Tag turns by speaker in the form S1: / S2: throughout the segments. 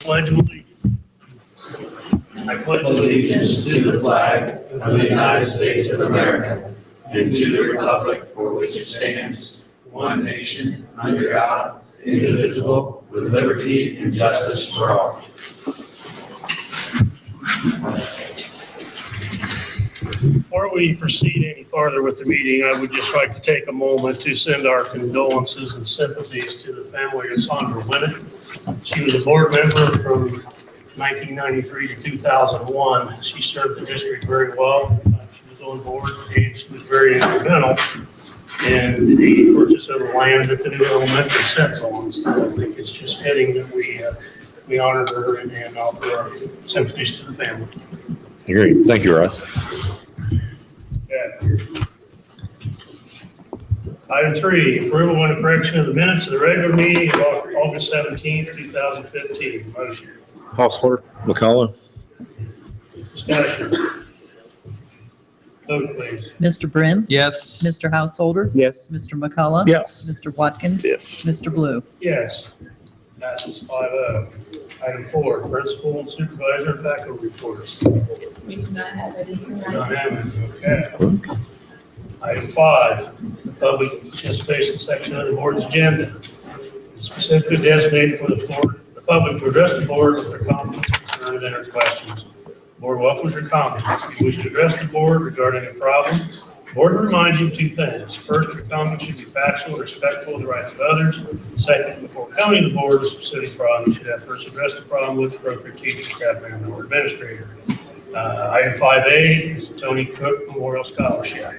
S1: Pledge of Allegiance. I pledge
S2: Allegiance to the flag of the United States of America and to the republic for which it stands, one nation, under God, indivisible, with liberty and justice for all.
S1: Before we proceed any farther with the meeting, I would just like to take a moment to send our condolences and sympathies to the family of Sandra Winnett. She was a board member from 1993 to 2001. She served the district very well. She was on board and she was very instrumental in the purchase of the land that the new elementary sits on. So I think it's just fitting that we honor her and offer our sympathies to the family.
S3: Great. Thank you, Russ.
S1: Item 3, approval and correction of the minutes of the regular meeting of August 17th, 2015. Motion.
S3: Householder, McCullough.
S1: Discussion. Vote, please.
S4: Mr. Brim?
S5: Yes.
S4: Mr. Householder?
S3: Yes.
S4: Mr. McCullough?
S3: Yes.
S4: Mr. Watkins?
S3: Yes.
S4: Mr. Blue?
S1: Yes. Passes 5-0. Item 4, principal and supervisor and faculty reports.
S6: We do not have any tonight.
S1: Not having, okay. Item 5, the public participation section of the board's agenda. Specifically designated for the public to address the board with their comments, concerns, and or questions. The board welcomes your comments. If you wish to address the board regarding a problem, the board reminds you of 2 things. First, your comments should be factual and respectful of the rights of others. Second, before coming to the board with a specific problem, you should have first addressed the problem with the appropriate teacher, staff member, or administrator. Item 5A is Tony Cook Memorial Scholarship.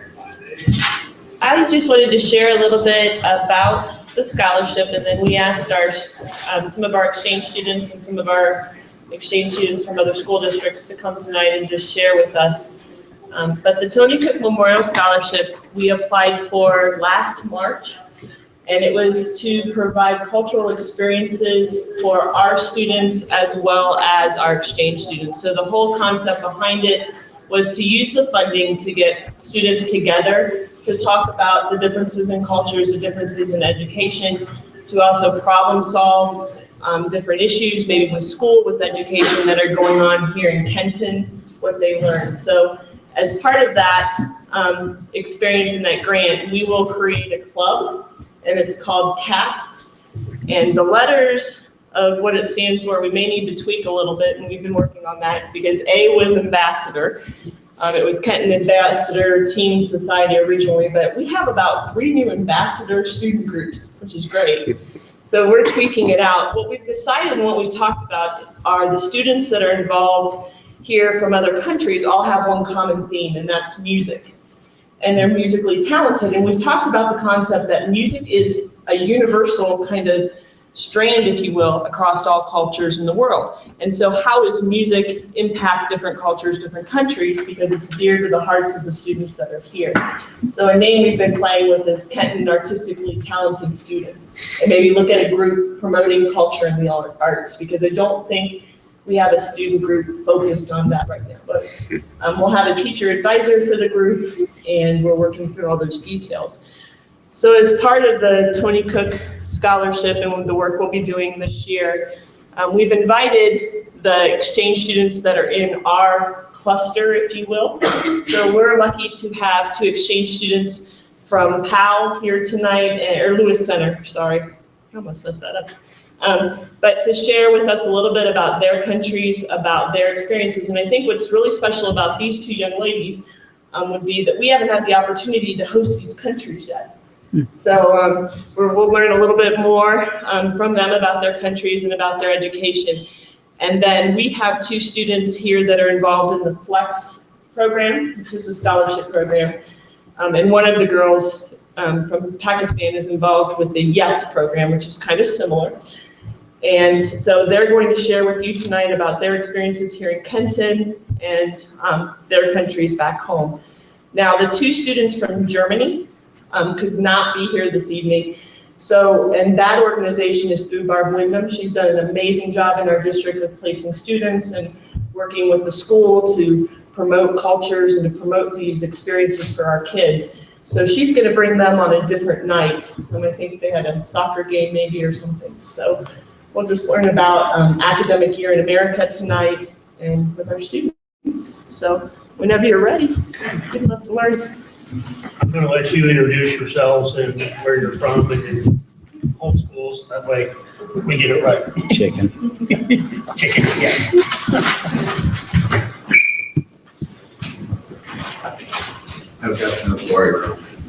S6: I just wanted to share a little bit about the scholarship, and then we asked some of our exchange students and some of our exchange students from other school districts to come tonight and just share with us. But the Tony Cook Memorial Scholarship, we applied for last March, and it was to provide cultural experiences for our students as well as our exchange students. So the whole concept behind it was to use the funding to get students together to talk about the differences in cultures, the differences in education, to also problem solve different issues, maybe with school, with education that are going on here in Kenton, what they learned. So as part of that experience in that grant, we will create a club, and it's called CATS. And the letters of what it stands for, we may need to tweak a little bit, and we've been working on that because A was ambassador. It was Kenton Ambassador Teen Society originally, but we have about 3 new ambassador student groups, which is great. So we're tweaking it out. What we've decided and what we've talked about are the students that are involved here from other countries all have one common theme, and that's music. And they're musically talented. And we've talked about the concept that music is a universal kind of strand, if you will, across all cultures in the world. And so how does music impact different cultures, different countries, because it's dear to the hearts of the students that are here. So a name we've been playing with is Kenton Artistically Talented Students. And maybe look at a group promoting culture and the arts, because I don't think we have a student group focused on that right now. But we'll have a teacher advisor for the group, and we're working through all those details. So as part of the Tony Cook Scholarship and the work we'll be doing this year, we've invited the exchange students that are in our cluster, if you will. So we're lucky to have 2 exchange students from POW here tonight, or Lewis Center, sorry. I almost messed that up. But to share with us a little bit about their countries, about their experiences. And I think what's really special about these 2 young ladies would be that we haven't had the opportunity to host these countries yet. So we'll learn a little bit more from them about their countries and about their education. And then we have 2 students here that are involved in the FLEX program, which is a scholarship program. And one of the girls from Pakistan is involved with the YES program, which is kind of similar. And so they're going to share with you tonight about their experiences here in Kenton and their countries back home. Now, the 2 students from Germany could not be here this evening. So, and that organization is through Barb Wyndham. She's done an amazing job in our district of placing students and working with the school to promote cultures and to promote these experiences for our kids. So she's going to bring them on a different night. And I think they had a soccer game maybe or something. So we'll just learn about academic year in America tonight and with our students. So whenever you're ready, we'd love to learn.
S1: I'm gonna let you introduce yourselves and where you're from and your home schools. That way we get it right.
S3: Chicken.
S1: Chicken, yeah.
S2: I've got some glory roads.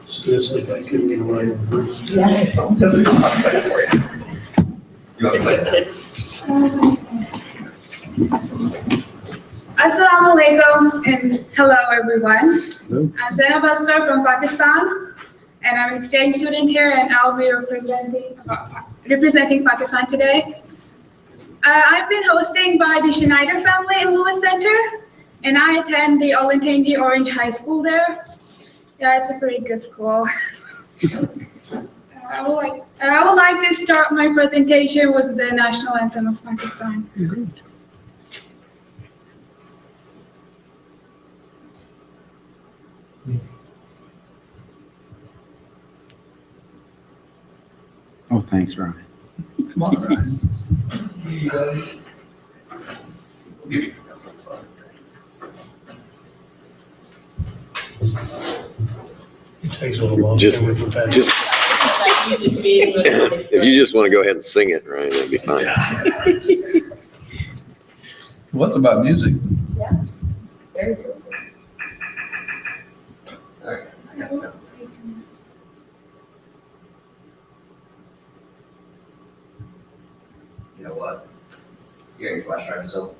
S1: Seriously, I couldn't get away.
S2: You want to play that?
S6: Kids.
S5: Assalamu alaikum and hello everyone. I'm Zainab Asghar from Pakistan and I'm an exchange student here and I'll be representing Pakistan today. I've been hosted by the Schneider family in Lewis Center and I attend the Olentangy Orange High School there. Yeah, it's a pretty good school. I would like to start my presentation with the national anthem of Pakistan.
S7: Oh, thanks, Ryan.
S4: Come on, Ryan.
S1: It takes a little while.
S3: Just-
S1: Coming from that.
S3: Just,
S6: Like you just being with-
S3: if you just want to go ahead and sing it, Ryan, that'd be fine.
S4: What's about music?
S6: Very good.
S2: Alright, I got some. You know what? You got your flash drive still?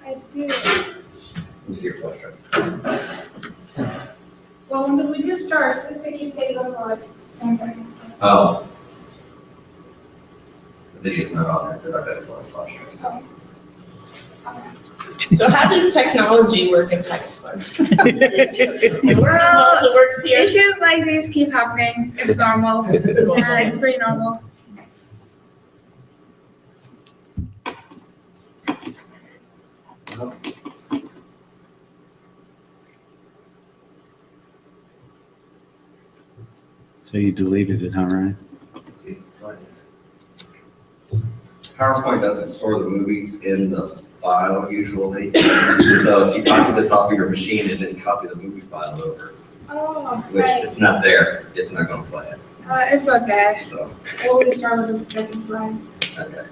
S5: I do.
S2: Let me see your flash drive.
S5: Well, when the video starts, the picture stays on for like 10 seconds.
S2: Oh. The video's not on there, because I bet it's on the flash drive still.
S6: So how does technology work in Pakistan? It
S5: Well,
S6: works here.
S5: issues like these keep happening. It's normal. It's pretty normal.
S7: So you deleted it, huh, Ryan?
S2: Let's see. What is it? PowerPoint doesn't store the movies in the file usually. So if you copy this off of your machine, it didn't copy the movie file over,
S5: Oh,
S2: which
S5: right.
S2: it's not there. It's not gonna play it.
S5: It's okay.
S2: So,
S5: We'll start with the second slide.
S2: okay.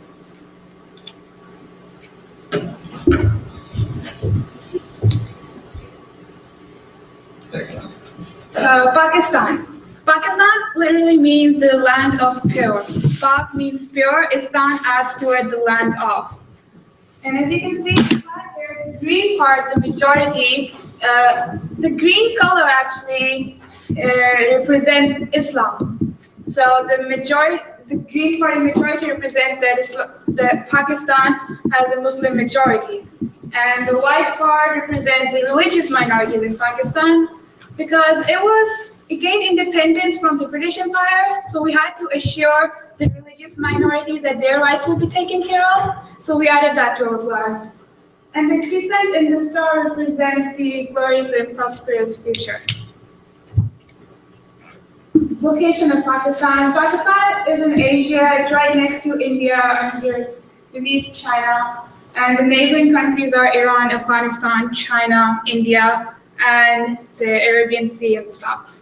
S2: There you go.
S5: Pakistan. Pakistan literally means the land of pure. Pak means pure, Istan adds to it the land of. And as you can see, the green part, the majority, the green color actually represents Islam. So the green part in majority represents that Pakistan has a Muslim majority. And the white part represents the religious minorities in Pakistan because it gained independence from the British Empire, so we had to assure the religious minorities that their rights will be taken care of, so we added that to our flag. And the crescent in the star represents the glorious and prosperous future. Location of Pakistan. Pakistan is in Asia, it's right next to India, and here beneath China. And the neighboring countries are Iran, Afghanistan, China, India, and the Arabian Sea in the south.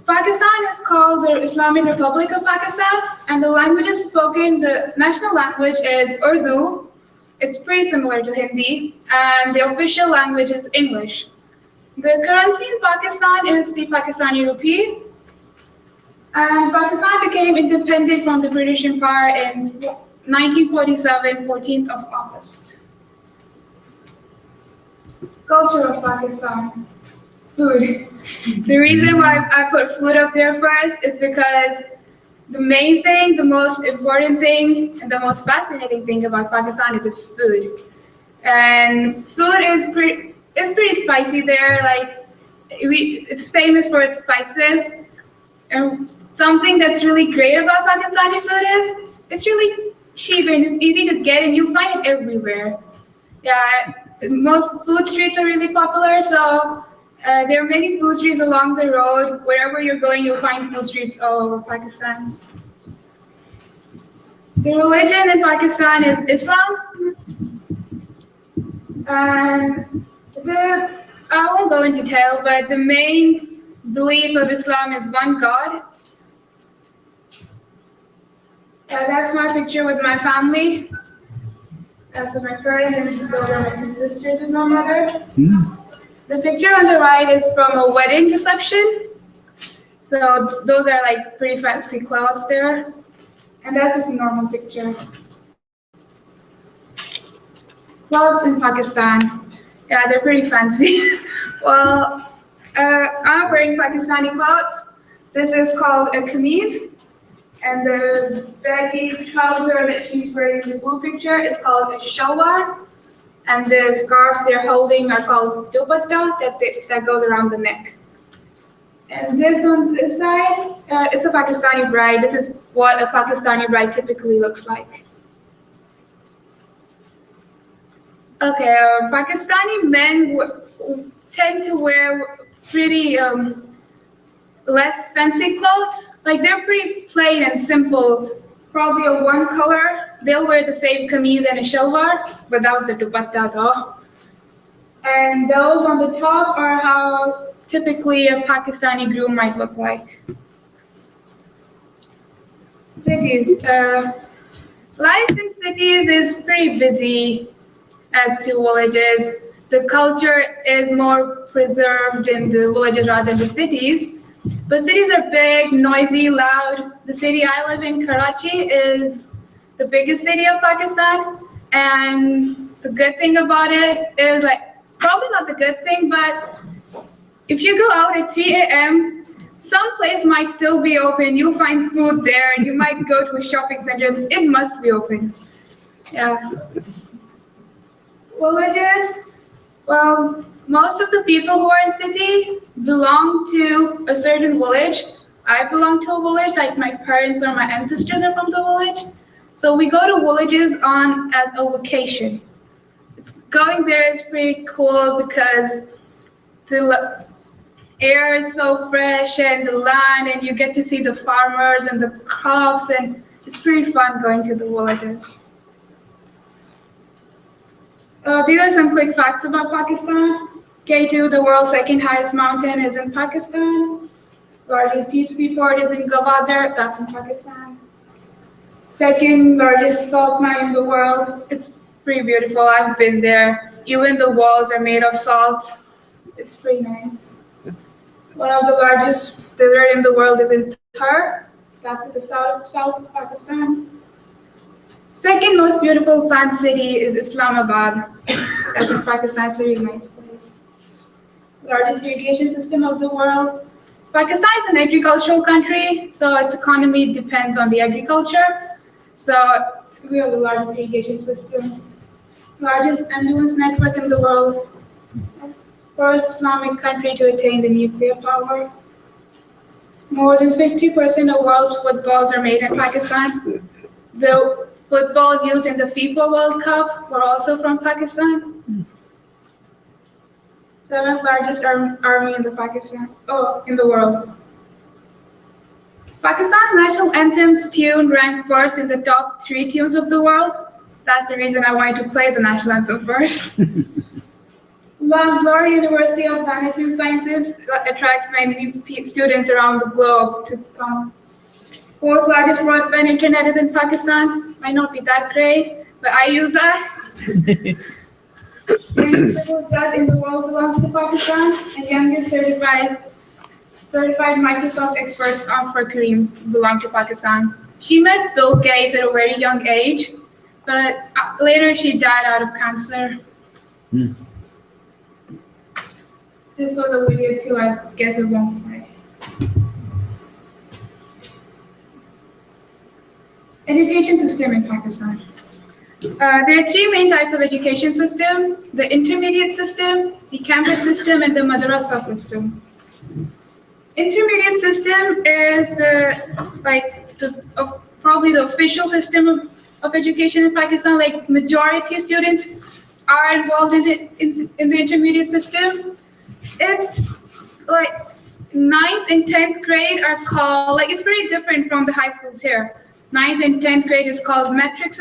S5: Pakistan is called the Islamic Republic of Pakistan, and the languages spoken, the national language is Urdu. It's pretty similar to Hindi, and the official language is English. The currency in Pakistan is the Pakistani rupee, and Pakistan became independent from the British Empire in 1947, 14th of August. Culture of Pakistan. Food. The reason why I put food up there first is because the main thing, the most important thing, and the most fascinating thing about Pakistan is its food. And food is pretty spicy there. Like it's famous for its spices. And something that's really great about Pakistani food is it's really cheap and it's easy to get, and you find it everywhere. Yeah. most food streets are really popular, so there are many food streets along the road. Wherever you're going, you'll find food streets all over Pakistan. The religion in Pakistan is Islam. And I won't go into detail, but the main belief of Islam is one God. That's my picture with my family. That's with my parents, and those are my two sisters and my mother. The picture on the right is from a wedding reception. So those are like pretty fancy clothes there. And that's just a normal picture. Clothes in Pakistan. Yeah, they're pretty fancy. Well, I'm wearing Pakistani clothes. This is called a kameez. And the baggy trouser that she's wearing in the blue picture is called a shalwar. And the scarves they're holding are called dupatta, that goes around the neck. And this on this side, it's a Pakistani bride. This is what a Pakistani bride typically looks like. Okay, Pakistani men tend to wear pretty less fancy clothes. Like they're pretty plain and simple, probably of one color. They'll wear the same kameez and a shalwar without the dupatta though. And those on the top are how typically a Pakistani groom might look like. Cities. Life in cities is pretty busy as to villages. The culture is more preserved in the villages rather than the cities. But cities are big, noisy, loud. The city I live in, Karachi, is the biggest city of Pakistan. And the good thing about it is, like, probably not the good thing, but if you go out at 3 a.m., some place might still be open. You'll find food there. You might go to a shopping center. It must be open. Yeah. Villages, well, most of the people who are in city belong to a certain village. I belong to a village, like my parents or my ancestors are from the village. So we go to villages as a vacation. Going there is pretty cool because the air is so fresh and the land, and you get to see the farmers and the crops, and it's pretty fun going to the villages. These are some quick facts about Pakistan. K2, the world's second highest mountain, is in Pakistan. Largest deep sea port is in Gwadar, that's in Pakistan. Second largest salt mine in the world. It's pretty beautiful. I've been there. Even the walls are made of salt. It's pretty nice. One of the largest deserts in the world is in Thar. That's in the south of Pakistan. Second most beautiful planned city is Islamabad. That's in Pakistan. It's a really nice place. Largest irrigation system of the world. Pakistan is an agricultural country, so its economy depends on the agriculture. So we have the largest irrigation system. Largest ambulance network in the world. First Islamic country to attain the nuclear power. More than 50% of world's footballs are made in Pakistan. The footballs used in the FIFA World Cup were also from Pakistan. Seventh largest army in the world. Pakistan's national anthem's tune ranked first in the top 3 tunes of the world. That's the reason I wanted to play the national anthem first. Lahore University of Management Sciences attracts many students around the globe to come. Fourth largest broadband internet is in Pakistan. Might not be that great, but I use that. Youngest civil judge in the world belongs to Pakistan, and youngest certified Microsoft expert for Kareem belong to Pakistan. She met Bill Gates at a very young age, but later she died out of cancer. This was a video too, I guess it won't play. Education system in Pakistan. There are 3 main types of education system: the intermediate system, the Cambridge system, and the madrasa system. Intermediate system is probably the official system of education in Pakistan. Like majority students are involved in the intermediate system. It's like 9th and 10th grade are called, like it's very different from the high schools here. 9th and 10th grade is called metric,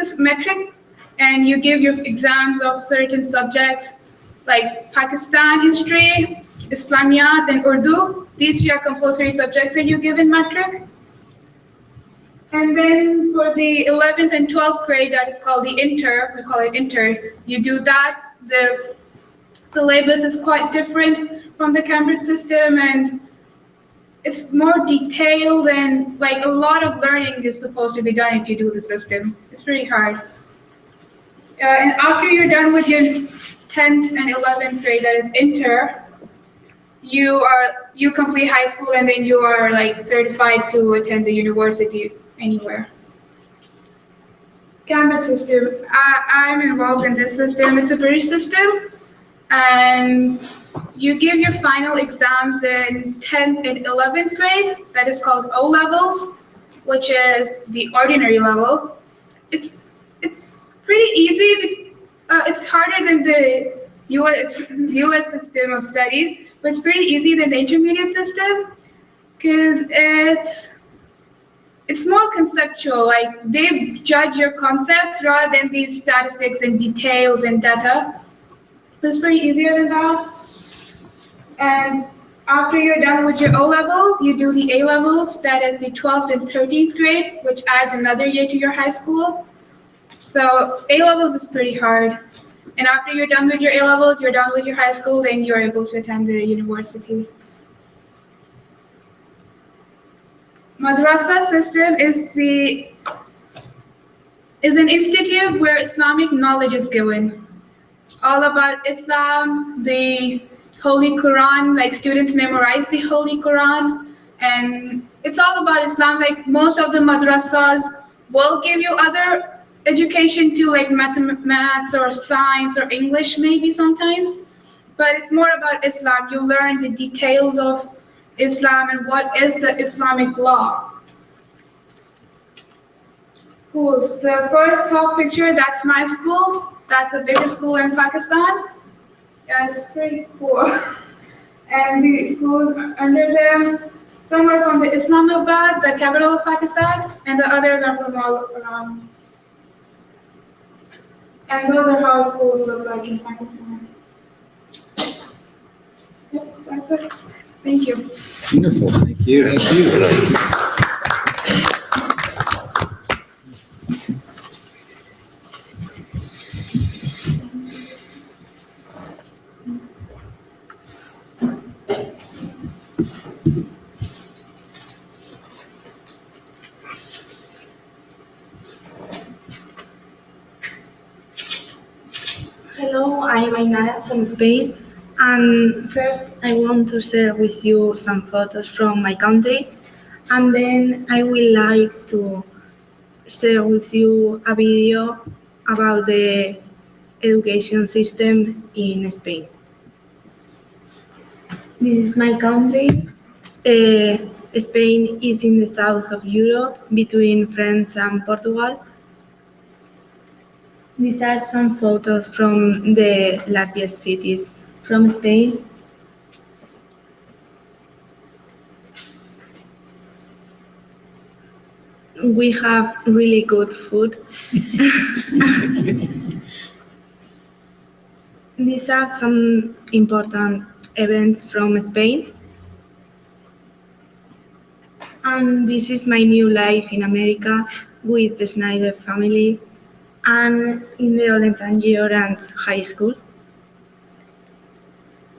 S5: and you give your exams of certain subjects like Pakistan history, Islamiyat, and Urdu. These three are compulsory subjects that you give in metric. And then for the 11th and 12th grade, that is called the inter, we call it inter. You do that. The syllabus is quite different from the Cambridge system, and it's more detailed, and like a lot of learning is supposed to be done if you do the system. It's pretty hard. And after you're done with your 10th and 11th grade, that is inter, you complete high school, and then you are like certified to attend the university anywhere. Cambridge system. I'm involved in this system. It's a British system, and you give your final exams in 10th and 11th grade. That is called O levels, which is the ordinary level. It's pretty easy. It's harder than the US system of studies, but it's pretty easy than the intermediate system because it's more conceptual. Like they judge your concepts rather than these statistics and details and data. So it's pretty easier than that. And after you're done with your O levels, you do the A levels. That is the 12th and 13th grade, which adds another year to your high school. So A levels is pretty hard. And after you're done with your A levels, you're done with your high school, then you're able to attend the university. Madrasa system is an institute where Islamic knowledge is given. All about Islam, the Holy Quran, like students memorize the Holy Quran, and it's all about Islam. Like most of the madrasas will give you other education too, like maths or science or English maybe sometimes, but it's more about Islam. You learn the details of Islam and what is the Islamic law. Schools. The first top picture, that's my school. That's the biggest school in Pakistan. Yeah, it's pretty cool. And the schools under them, some are from the Islamabad, the capital of Pakistan, and the others are from all around. And those are how schools look like in Pakistan. Yep, that's it. Thank you.
S7: Wonderful, thank you.
S4: Thank you.
S8: Hello, I'm Ainara from Spain, and first I want to share with you some photos from my country, and then I would like to share with you a video about the education system in Spain. This is my country. Spain is in the south of Europe, between France and Portugal. These are some photos from the largest cities from Spain. We have really good food. These are some important events from Spain. And this is my new life in America with the Snyder family and in the Olentangy High School.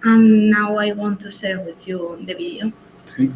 S8: And now I want to share with you the video.
S7: Great.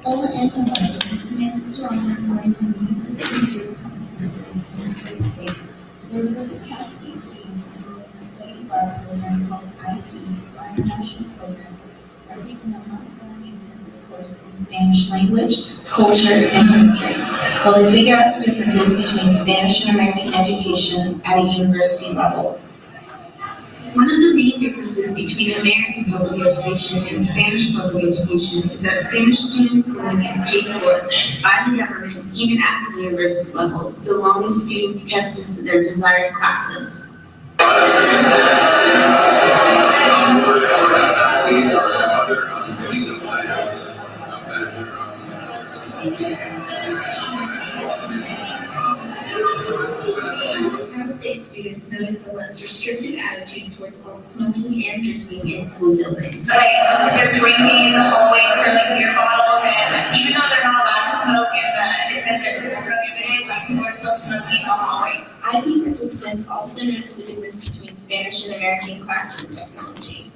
S9: Hola everyone, this is Samantha Serrano calling from the University of Kenton, where we was a casting students enrolled in a study abroad program called IP, or International Programs, are taking a month-long intensive course in Spanish language, culture, and history, while they figure out the differences between Spanish and American education at a university level. One of the main differences between American public education and Spanish public education is that Spanish students' schooling is paid for by the government even at the university level, so long as students test into their desired classes.
S2: These are other duties outside of
S9: Penn State students noticed a less restrictive attitude towards both smoking and drinking in school buildings.
S10: Like, they're drinking in the hallways, filling beer bottles, and even though they're not allowed to smoke it says that it's prohibited, like, people are still smoking in the hallway.
S9: IP participants also noticed a difference between Spanish and American classroom technology.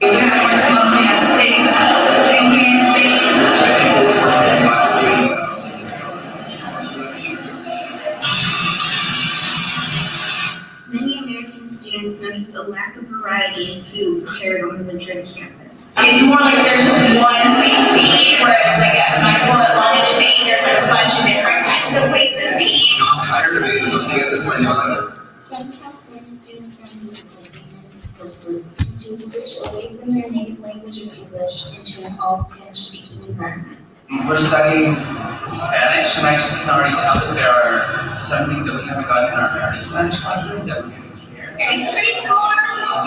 S10: You have more smoking in the States, drinking in Spain.
S9: Many American students noticed a lack of variety in food prepared on the Madrid campus.
S10: It's more like there's just one place to eat, whereas like at my school at Long Beach State, there's like a bunch of different types of places to eat.
S9: Some California students found difficulty in learning this coursework to switch away from their native language of English into an all Spanish-speaking environment.
S11: We're studying Spanish, and I just can already tell that there are some things that we haven't gotten in our American Spanish classes that we're going to hear.
S10: It's pretty similar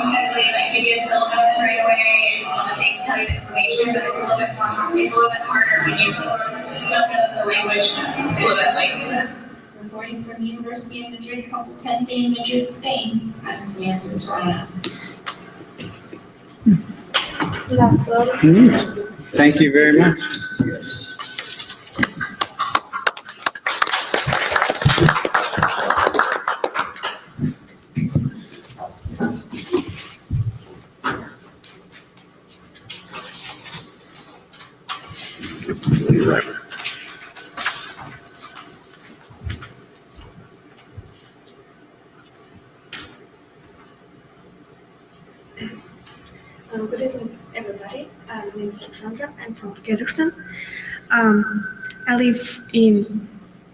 S10: because they like give you a syllabus right away, and they tell you the information, but it's a little bit harder when you don't know the language. It's a little bit like.
S9: Reporting from the University of Madrid Complutense in Madrid, Spain, I'm Samantha Serrano.
S7: Thank you very much.
S8: Good evening, everybody. My name is Alexandra. I'm from Kazakhstan. I live in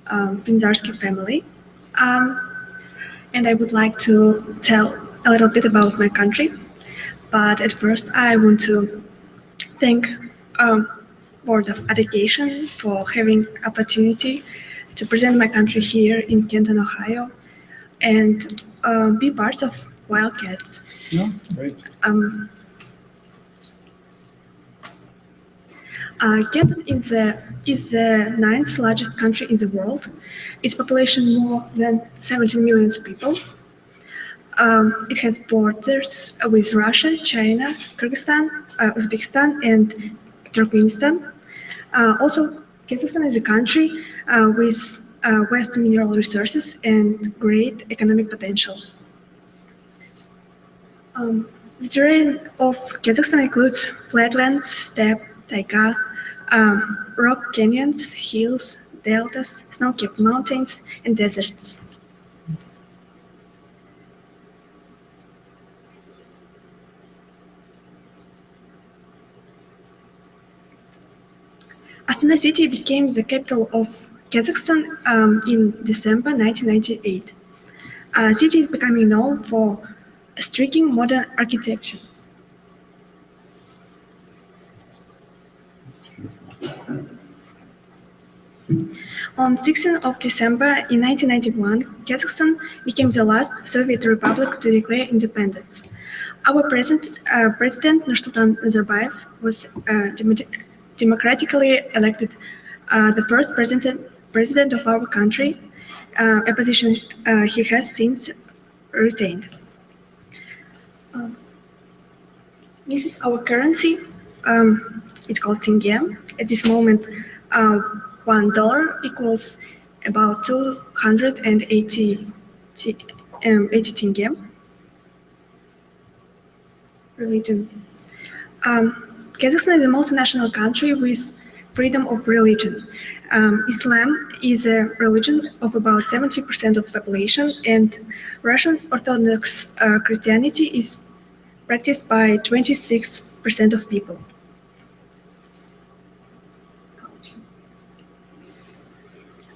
S8: Pinzarsky family, and I would like to tell a little bit about my country. But at first, I want to thank Board of Education for having opportunity to present my country here in Kenton, Ohio, and be part of Wildcats.
S7: No, great.
S8: Kenton is the ninth largest country in the world. Its population more than 17 million people. It has borders with Russia, China, Kyrgyzstan, Uzbekistan, and Turkmenistan. Also, Kazakhstan is a country with vast mineral resources and great economic potential. The terrain of Kazakhstan includes flatlands, steppe, taiga, rock canyons, hills, deltas, snow-capped mountains, and deserts. Astana city became the capital of Kazakhstan in December 1998. The city is becoming known for striking modern architecture. On 16th of December in 1991, Kazakhstan became the last Soviet republic to declare independence. Our President Nursultan Nazarbayev was democratically elected the first president of our country, a position he has since retained. This is our currency. it's called tenge. At this moment, $1 equals about 280 80 tenge. Religion. Kazakhstan is a multinational country with freedom of religion. Islam is a religion of about 70% of the population, and Russian Orthodox Christianity is practiced by 26% of people.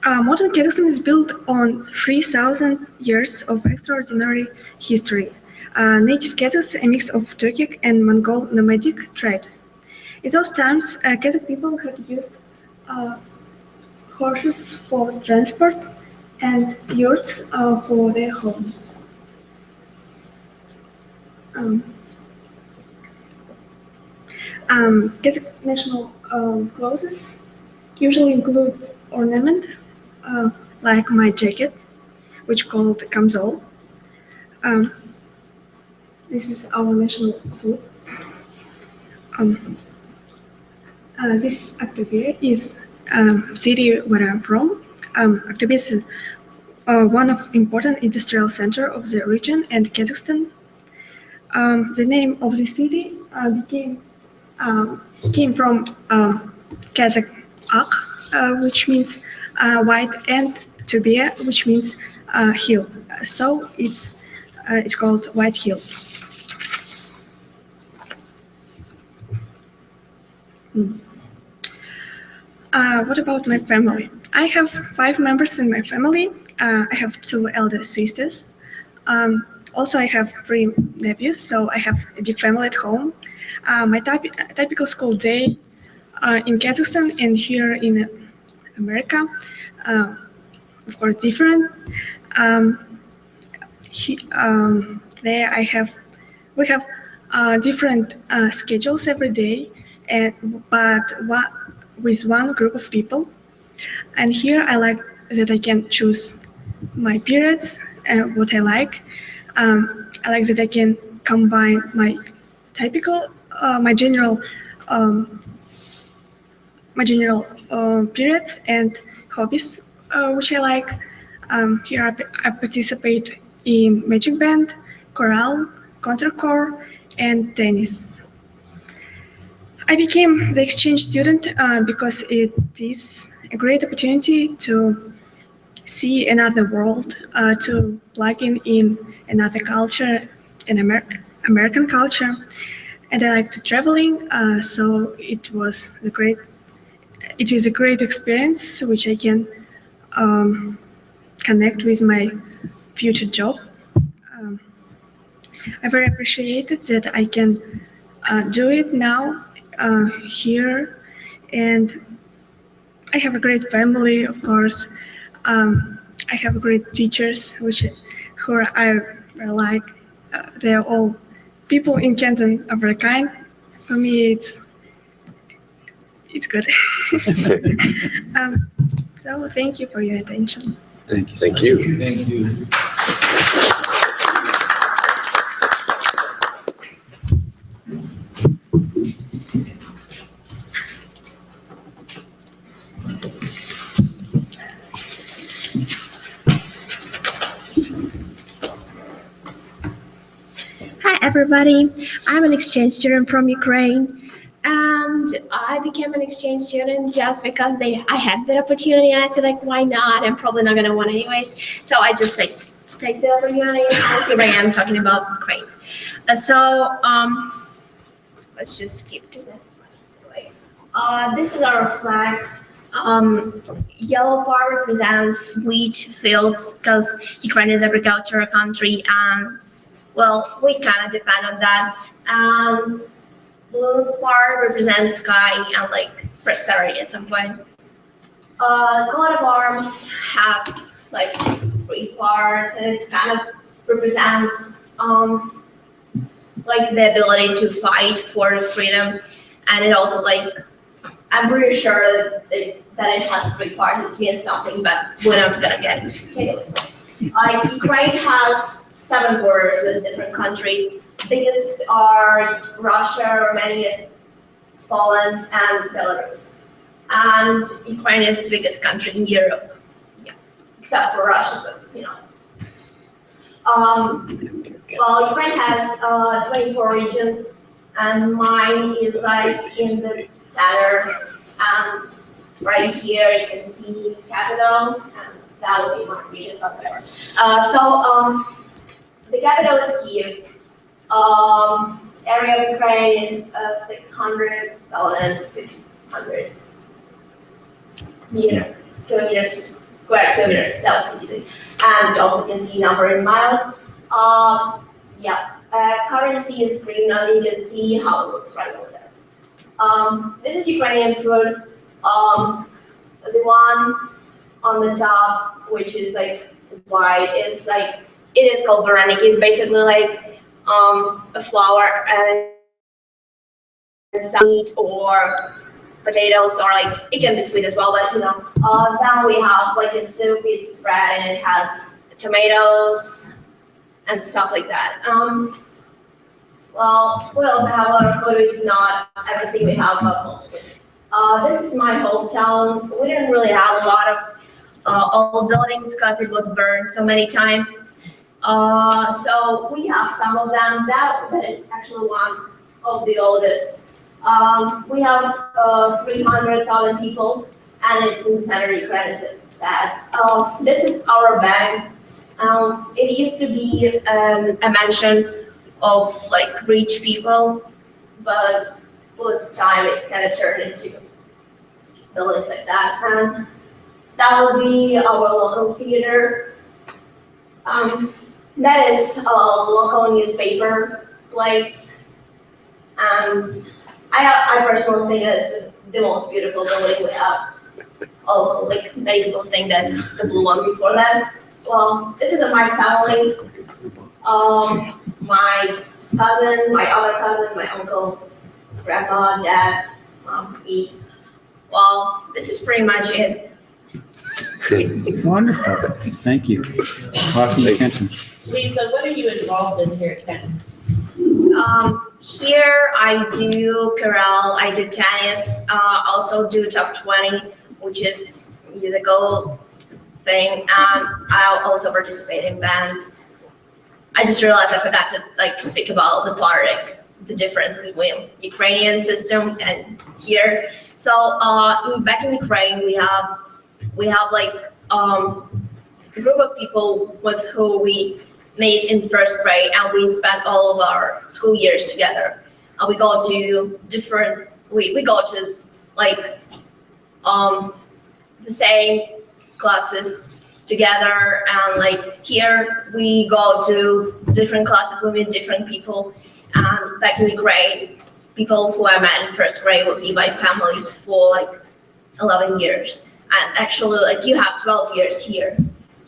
S8: Modern Kazakhstan is built on 3,000 years of extraordinary history. Native Kazakhs, a mix of Turkic and Mongol nomadic tribes. In those times, Kazakh people had used horses for transport and yurts for their homes. Kazakh national clothes usually include ornament, like my jacket, which called kamzol. This is our national food. This Aktobe is city where I'm from. Aktobe is one of important industrial center of the region and Kazakhstan. The name of the city came from Kazakh ak, which means white, and Tobia, which means hill. So it's called White Hill. What about my family? I have 5 members in my family. I have 2 elder sisters. Also, I have 3 nephews, so I have a big family at home. My typical school day in Kazakhstan and here in America, of course, different. There we have different schedules every day, but with one group of people. And here I like that I can choose my periods and what I like. I like that I can combine my typical, my general periods and hobbies, which I like. Here I participate in magic band, chorale, concert corps, and tennis. I became the exchange student because it is a great opportunity to see another world, to plug in another culture, an American culture, and I like to traveling. So it is a great experience which I can connect with my future job. I very appreciated that I can do it now here, and I have a great family, of course. I have great teachers, who I like. They are all people in Kenton are very kind. For me, it's good. So thank you for your attention.
S2: Thank you.
S3: Thank you.
S2: Thank you.
S12: Hi everybody, I'm an exchange student from Ukraine, and I became an exchange student just because I had that opportunity, and I said why not? I'm probably not gonna want anyways, so I just take the opportunity, and here I am talking about Ukraine. Let's just skip to this slide. This is our flag. Yellow part represents wheat fields because Ukraine is an agricultural country, and well, we kind of depend on that. Blue part represents sky and prosperity at some point. Coat of arms has 3 parts, and it kind of represents the ability to fight for freedom, and it also I'm pretty sure that it has 3 parts. It means something, but we're not gonna get into it. Ukraine has 7 borders with different countries. Biggest are Russia, Romania, Poland, and Belarus. And Ukraine is the biggest country in Europe, yeah, except for Russia, but you know. Well, Ukraine has 24 regions, and mine is like in the center. And right here you can see capital, and that would be my region up there. The capital is Kyiv. Area of Ukraine is 600,500 kilometers, square kilometers. That was easy. And you also can see number in miles. Currency is green, and you can see how it looks right over there. This is Ukrainian food. The one on the top, which is like white, is like, it is called varenik. It's basically like a flour and some meat or potatoes, or like it can be sweet as well, but you know. Then we have like a soup. It's red and it has tomatoes and stuff like that. Well, we also have a lot of food. It's not everything we have, but mostly. This is my hometown. We didn't really have a lot of old buildings because it was burned so many times. So we have some of them. That is actually one of the oldest. We have 300,000 people, and it's in central Ukraine. It's sad. This is our bank. It used to be a mansion of like rich people, but with time it kind of turned into buildings like that. And that will be our local theater. That is a local newspaper place, and I personally think it's the most beautiful building we have. Oh, like many people think that's the blue one before that. Well, this is my family. My cousin, my other cousin, my uncle, grandma, dad, mom, me. Well, this is pretty much it.
S7: Wonderful. Thank you. Welcome to Kenton.
S6: Lisa, what are you involved in here at Kenton?
S12: Here I do chorale, I do tennis, also do top 20, which is musical thing, and I also participate in band. I just realized I forgot to like speak about the part, the difference between Ukrainian system and here. So back in Ukraine, we have like a group of people with who we met in first grade, and we spent all of our school years together. And we go to different, we go to like the same classes together, and like here we go to different classes, we meet different people. And back in Ukraine, people who I met in first grade would be my family for like 11 years. And actually, like you have 12 years here,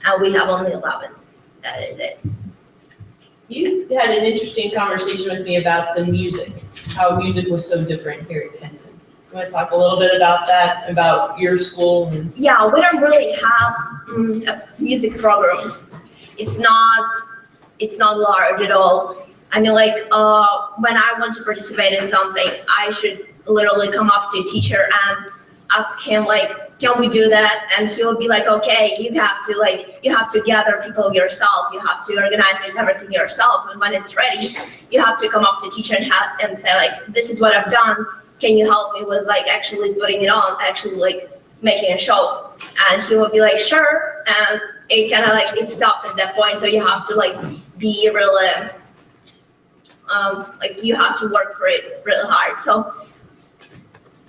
S12: and we have only 11. That is it.
S6: You had an interesting conversation with me about the music, how music was so different here at Kenton. You want to talk a little bit about that, about your school?
S12: Yeah, we don't really have a music program. It's not large at all. I mean, like when I want to participate in something, I should literally come up to a teacher and ask him like, can we do that? And he will be like, okay, you have to gather people yourself. You have to organize everything yourself. And when it's ready, you have to come up to teacher and say like, this is what I've done. Can you help me with like actually putting it on, actually like making a show? And he will be like, sure. And it kind of like, it stops at that point. So you have to like be really, like you have to work for it really hard. So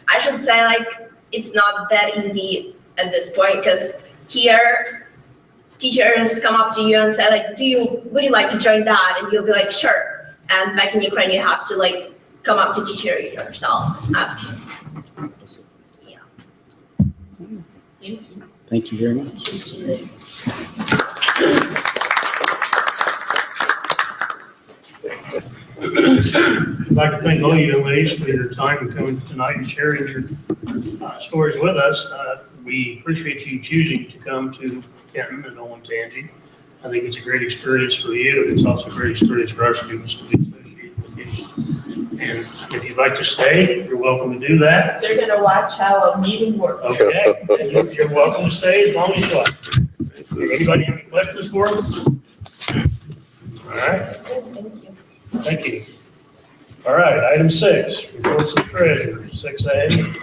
S12: I should say like, it's not that easy at this point, because here teachers come up to you and say like, would you like to join that? And you'll be like, sure. And back in Ukraine, you have to like come up to teacher yourself, ask him. Yeah.
S6: Thank you.
S7: Thank you very much.
S6: Appreciate it.
S1: I'd like to thank all you young ladies for your time and coming tonight and sharing your stories with us. We appreciate you choosing to come to Kenton and Olentangy. I think it's a great experience for you, and it's also a great experience for our students to be associated with you. And if you'd like to stay, you're welcome to do that.
S6: They're gonna watch how a meeting works.
S1: Okay, you're welcome to stay as long as you like. Anybody have any questions for them? All right,
S6: Thank you.
S1: thank you. All right, item 6, reports of the treasurer. 6A,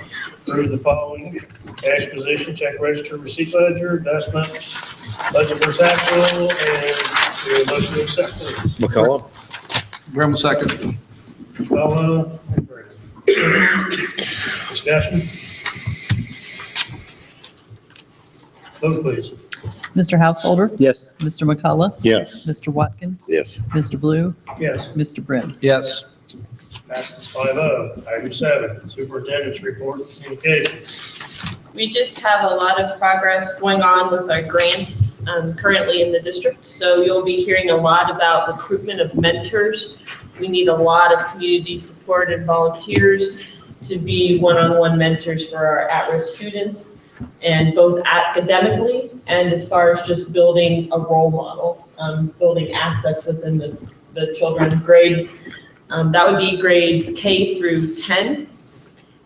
S1: approve the following cash position, check register, receipt ledger, investment, budget for actual, and your motion to accept, please.
S3: McCullough?
S2: Graham will second.
S1: Bella and Brandon. Discussion? Vote, please.
S13: Mr. Householder?
S7: Yes.
S13: Mr. McCullough?
S7: Yes.
S13: Mr. Watkins?
S3: Yes.
S13: Mr. Blue?
S1: Yes.
S13: Mr. Brin?
S2: Yes.
S1: Passes 5-0. Item 7, superintendent's report of communications.
S6: We just have a lot of progress going on with our grants currently in the district. So you'll be hearing a lot about recruitment of mentors. We need a lot of community support and volunteers to be one-on-one mentors for our at-risk students, and both academically and as far as just building a role model, building assets within the children's grades. That would be grades K through 10.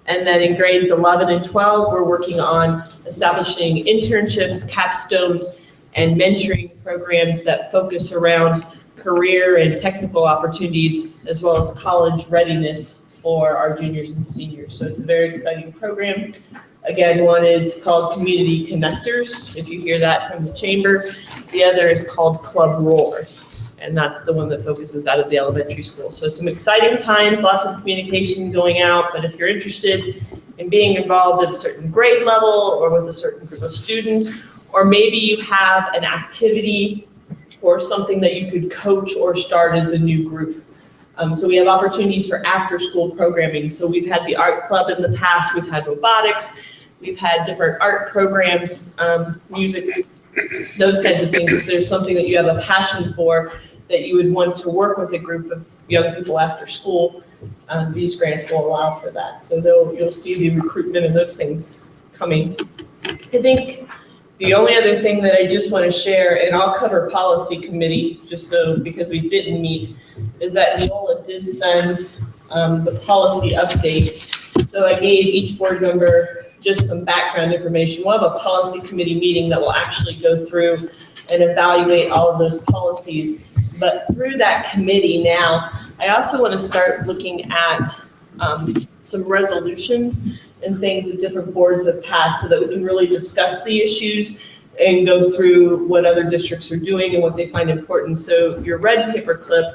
S6: And then in grades 11 and 12, we're working on establishing internships, capstones, and mentoring programs that focus around career and technical opportunities, as well as college readiness for our juniors and seniors. So it's a very exciting program. Again, one is called Community Connectors, if you hear that from the chamber. The other is called Club Roar, and that's the one that focuses out of the elementary school. So some exciting times, lots of communication going out, but if you're interested in being involved at a certain grade level or with a certain group of students, or maybe you have an activity or something that you could coach or start as a new group. So we have opportunities for after-school programming. So we've had the art club in the past, we've had robotics, we've had different art programs, music, those kinds of things. If there's something that you have a passion for that you would want to work with a group of young people after school, these grants will allow for that. So you'll see the recruitment and those things coming. I think the only other thing that I just want to share, and I'll cover policy committee just so because we didn't meet, is that Neola did send the policy update. So I gave each board member just some background information. We'll have a policy committee meeting that will actually go through and evaluate all of those policies. But through that committee now, I also want to start looking at some resolutions and things that different boards have passed so that we can really discuss the issues and go through what other districts are doing and what they find important. So your red paper clip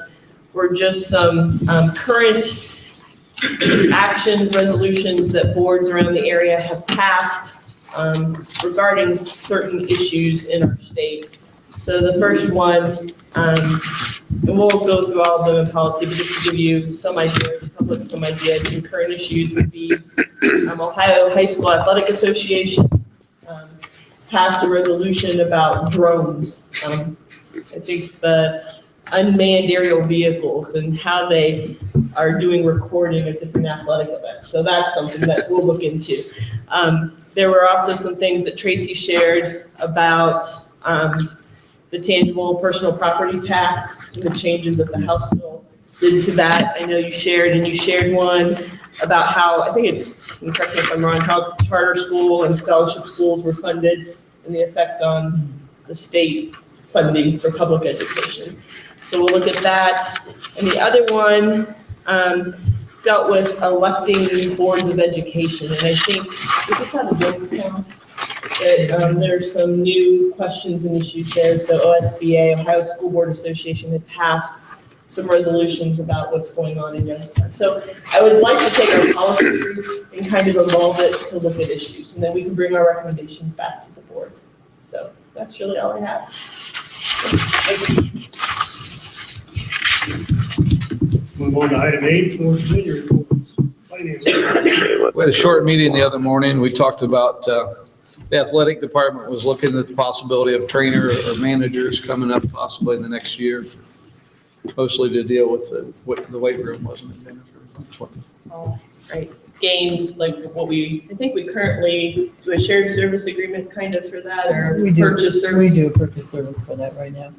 S6: were just some current actions, resolutions that boards around the area have passed regarding certain issues in our state. So the first one, and we'll go through all of them in policy, but just to give you some idea, the public some idea, some current issues would be Ohio High School Athletic Association passed a resolution about drones. I think the unmanned aerial vehicles and how they are doing recording of different athletic events. So that's something that we'll look into. There were also some things that Tracy shared about the tangible personal property tax, the changes that the House bill did to that. I know you shared one about how, I think it's, and correct me if I'm wrong, how charter school and scholarship schools were funded and the effect on the state funding for public education. So we'll look at that. And the other one dealt with electing new boards of education. And I think, is this how the books come? That there's some new questions and issues there. So OSBA, Ohio School Board Association, had passed some resolutions about what's going on in Youngstown. So I would like to take our policy group and kind of evolve it to look at issues. And then we can bring our recommendations back to the board. So that's really all I have.
S1: Move on to item 8, for junior reports. Finance.
S2: We had a short meeting the other morning. We talked about the athletic department was looking at the possibility of trainer or managers coming up possibly in the next year, mostly to deal with what the weight room wasn't in Jennifer.
S6: Oh, right. Games, like what I think we currently do a shared service agreement kind of for that, or purchase service?
S13: We do purchase service for that right now.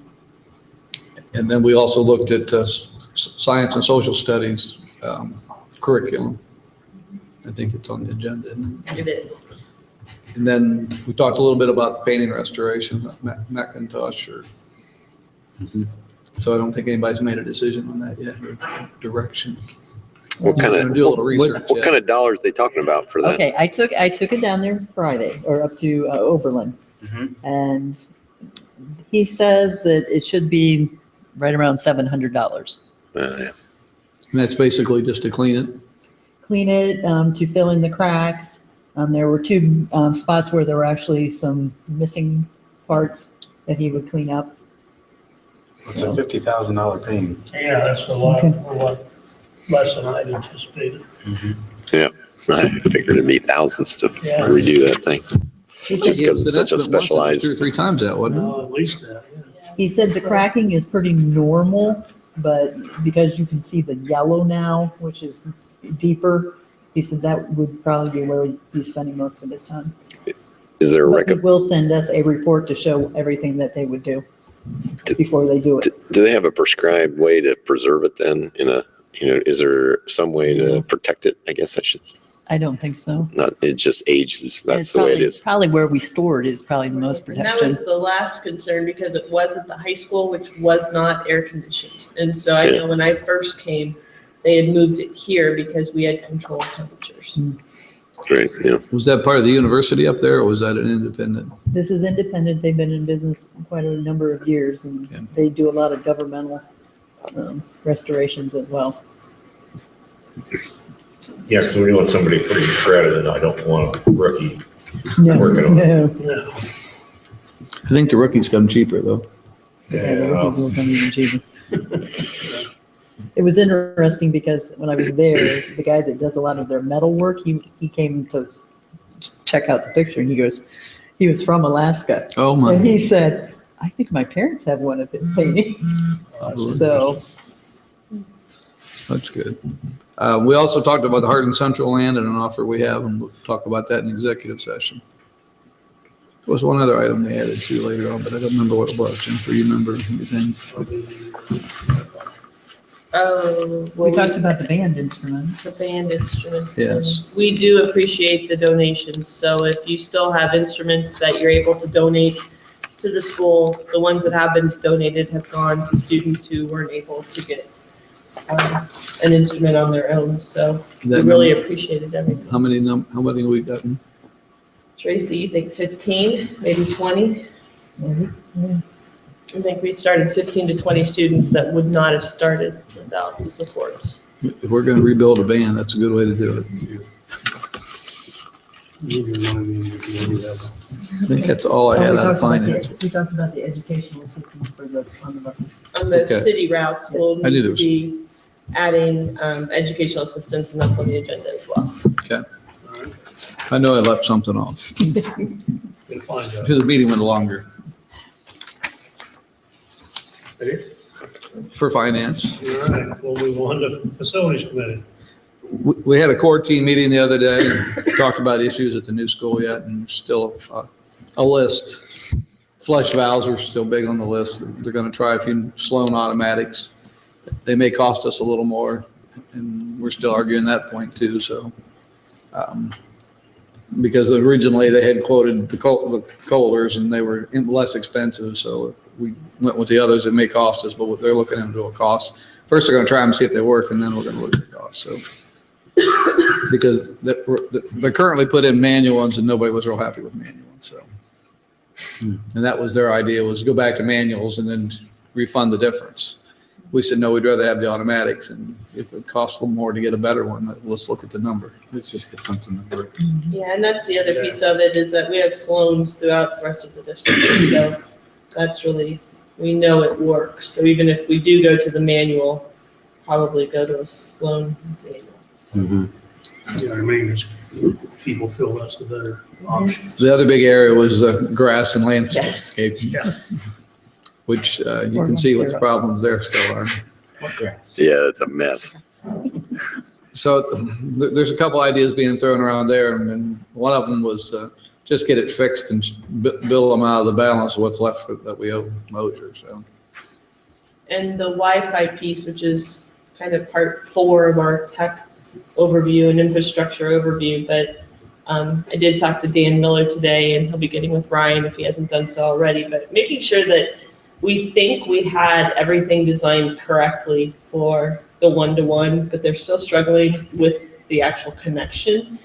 S2: And then we also looked at science and social studies,
S14: curriculum. I think it's on the agenda, isn't it?
S6: It is.
S14: And then we talked a little bit about the painting restoration, Macintosh, or, so I don't think anybody's made a decision on that yet, or direction.
S3: What kind
S14: Gonna do a little research
S3: what
S14: yet.
S3: kind of dollars they talking about for that?
S13: Okay, I took it down there Friday, or up to Oberlin. And he says that it should be right around $700.
S3: Yeah.
S14: And that's basically just to clean it.
S13: Clean it, to fill in the cracks. There were two spots where there were actually some missing parts that he would clean up.
S7: It's a $50,000 painting.
S1: Yeah, that's a lot, less than I'd anticipated.
S3: Yeah, I figured it'd be thousands to
S1: Yeah.
S3: redo that thing.
S13: He
S3: Just
S13: said,
S3: because it's such a specialized.
S14: 2 or 3 times that, wasn't it?
S1: No, at least that, yeah.
S13: he said the cracking is pretty normal, but because you can see the yellow now, which is deeper, he said that would probably be where he'd be spending most of his time.
S3: Is there a
S13: But he
S3: record?
S13: will send us a report to show everything that they would do before they do it.
S3: Do they have a prescribed way to preserve it then is there some way to protect it? I guess I should
S13: I don't think so.
S3: not, it just ages.
S13: And
S3: That's the way it is.
S13: Probably where we store it is probably the most
S6: And that
S13: protection.
S6: was the last concern because it was at the high school, which was not air conditioned. And so I
S3: Yeah.
S6: know when I first came, they had moved it here because we had controlled temperatures.
S3: Right, yeah.
S14: Was that part of the university up there, or was that an independent?
S13: This is independent. They've been in business quite a number of years, and
S14: Yeah.
S13: they do a lot of governmental restorations as well.
S15: Yeah, because we want somebody pretty accredited. I don't want a rookie.
S13: No,
S15: Working on
S13: no.
S1: No.
S14: I think the rookies come cheaper, though.
S13: Yeah, the rookies will come even cheaper. It was interesting because when I was there, the guy that does a lot of their metal work, he came to check out the picture, and he was from Alaska.
S14: Oh, my.
S13: And he said, I think my parents have one of his paintings. So,
S14: That's good. We also talked about the Hardin Central land and an offer we have, and we'll talk about that in executive session. There was one other item they added to later on, but I don't remember what it was. Jennifer, you remember anything?
S6: Oh, well,
S13: we talked about the band instruments.
S6: the band instruments.
S14: Yes.
S6: And we do appreciate the donations. So if you still have instruments that you're able to donate to the school, the ones that have been donated have gone to students who weren't able to get an instrument on their own. So we
S14: That
S6: really
S14: number-
S6: appreciated everything.
S14: How many have we gotten?
S6: Tracy, you think 15, maybe 20?
S13: Mhm.
S6: I think we started 15 to 20 students that would not have started without the supports.
S14: If we're going to rebuild a band, that's a good way to do it. I think that's all I had out of finance.
S13: We talked about the educational assistance for on the buses.
S6: On the
S14: Okay.
S6: city routes, we'll
S14: I knew
S6: need
S14: there
S6: to
S14: was-
S6: be adding educational assistance, and that's on the agenda as well.
S14: Okay. I know I left something off.
S1: We'll find out.
S14: The meeting went longer
S1: Ready?
S14: for finance.
S1: All right, we'll move on to facilities committee.
S14: We had a core team meeting the other day, and talked about issues at the new school yet, and still a list. Flush valves are still big on the list. They're going to try a few Sloan automatics. They may cost us a little more, and we're still arguing that point too, so. Because originally they had quoted the Kohlers and they were less expensive, so we went with the others that may cost us, but they're looking into a cost. First, they're going to try them, see if they work, and then we're going to look at the cost, so. Because they're currently put in manual ones and nobody was real happy with manual ones, so. And that was their idea, was go back to manuals and then refund the difference. We said, no, we'd rather have the automatics, and if it costs a little more to get a better one, let's look at the number. Let's just get something that works.
S6: Yeah, and that's the other piece of it, is that we have Sloans throughout the rest of the district. So that's really, we know it works. So even if we do go to the manual, probably go to a Sloan manual.
S1: Yeah, I mean, it's, people feel that's the better option.
S14: The other big area was grass and landscape,
S1: Yeah.
S14: which you can see what the problems there still are.
S1: What grass?
S3: Yeah, it's a mess.
S14: So there's a couple ideas being thrown around there, and one of them was just get it fixed and bill them out of the balance of what's left that we owe Moser. So
S6: And the Wi-Fi piece, which is kind of part 4 of our tech overview and infrastructure overview, but I did talk to Dan Miller today, and he'll be getting with Ryan if he hasn't done so already, but making sure that we think we had everything designed correctly for the one-to-one, but they're still struggling with the actual connection.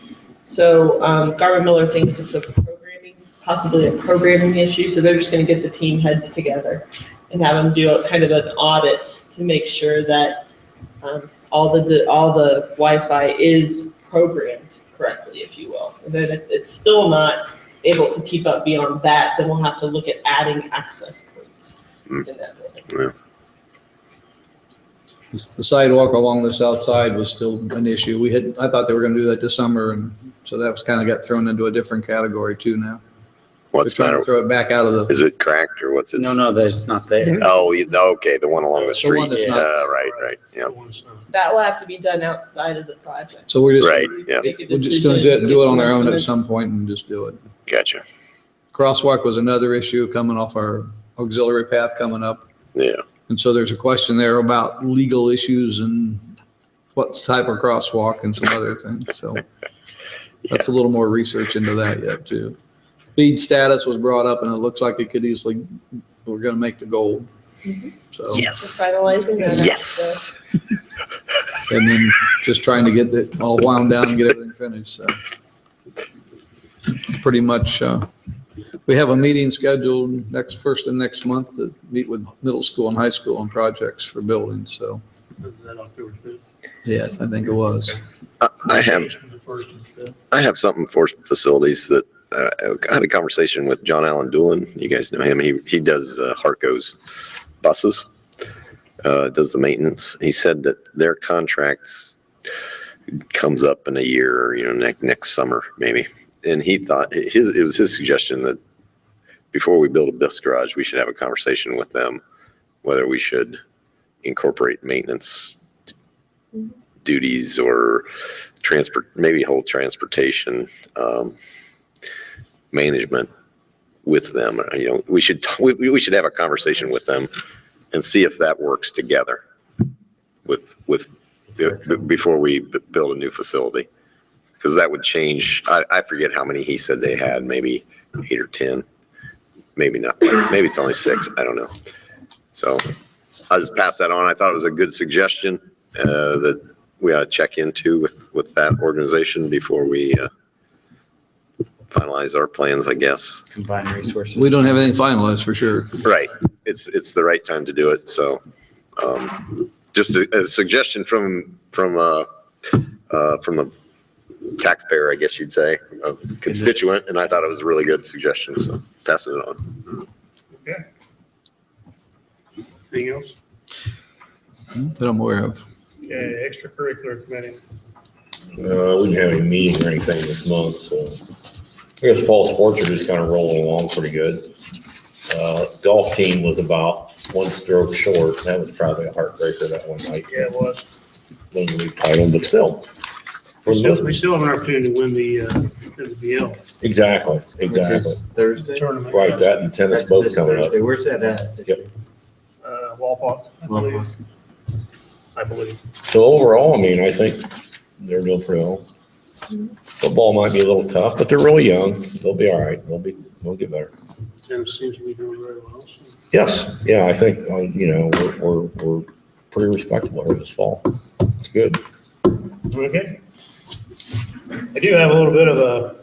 S6: So Garvin Miller thinks it's possibly a programming issue, so they're just going to get the team heads together and have them do kind of an audit to make sure that all the Wi-Fi is programmed correctly, if you will. And then if it's still not able to keep up beyond that, then we'll have to look at adding access points in that building.
S3: Yeah.
S14: The sidewalk along the south side was still an issue. I thought they were gonna do that this summer, and so that was kind of got thrown into a different category too now.
S3: What's
S14: They're trying to throw it back out of the.
S3: Is it cracked or what's it?
S7: No, that's not there.
S3: Oh, okay, the one along the
S14: The
S3: street.
S14: one that's not-
S3: Right, yeah.
S6: That will have to be done outside of the project.
S14: So we're just.
S3: Right, yeah.
S6: Make a
S14: We're just gonna
S6: decision,
S14: do it
S6: get
S14: on our own at
S6: estimates.
S14: some point and just do it.
S3: Gotcha.
S14: Crosswalk was another issue coming off our auxiliary path coming up.
S3: Yeah.
S14: And so there's a question there about legal issues and what type of crosswalk and some other things. So that's a little more research into that yet too. Feed status was brought up and it looks like it could easily, we're going to make the goal. So,
S3: Yes.
S6: We're finalizing that.
S3: Yes.
S14: and then just trying to get it all wound down and get everything finished. So pretty much, we have a meeting scheduled first of next month to meet with middle school and high school on projects for buildings. So
S1: Is that October 5th?
S14: yes, I think it was.
S3: I have something for facilities that I had a conversation with John Allen Doolin. You guys know him. He does Harco's buses, does the maintenance. He said that their contracts comes up in a year, next summer maybe. And he thought it was his suggestion that before we build a bus garage, we should have a conversation with them whether we should incorporate maintenance duties or maybe whole transportation management with them. We should have a conversation with them and see if that works together before we build a new facility, because that would change. I forget how many he said they had, maybe 8 or 10, maybe not. Maybe it's only 6. I don't know. So I'll just pass that on. I thought it was a good suggestion that we ought to check into with that organization before we finalize our plans, I guess.
S7: Combine resources.
S14: We don't have anything finalized for sure.
S3: Right. It's the right time to do it. So just a suggestion from the taxpayer, I guess you'd say, a constituent, and I thought it was a really good suggestion. So passing it on.
S1: Okay. Anything else?
S14: That I'm aware of.
S1: Okay, extracurricular committee.
S15: We didn't have any meeting or anything this month, so I guess fall sports are just kind of rolling along pretty good. Golf team was about 1 stroke short. That was probably a heartbreaker that one night.
S1: Yeah, it was.
S15: Winning the league title, but still.
S1: We still have an opportunity to win the BL
S15: Exactly.
S7: Which is Thursday.
S1: tournament.
S15: Right, that and tennis
S7: That's
S15: both
S7: this
S15: coming up.
S7: Thursday. Where's that at?
S15: Yep.
S1: Walpole, I believe.
S15: So overall, I mean, I think they're doing pretty well. Football might be a little tough, but they're really young. They'll be all right. We'll get better.
S1: Tennis seems to be doing very well. So.
S15: Yes, yeah, I think, we're pretty respectable over this fall. It's good.
S1: Okay. I do have a little bit of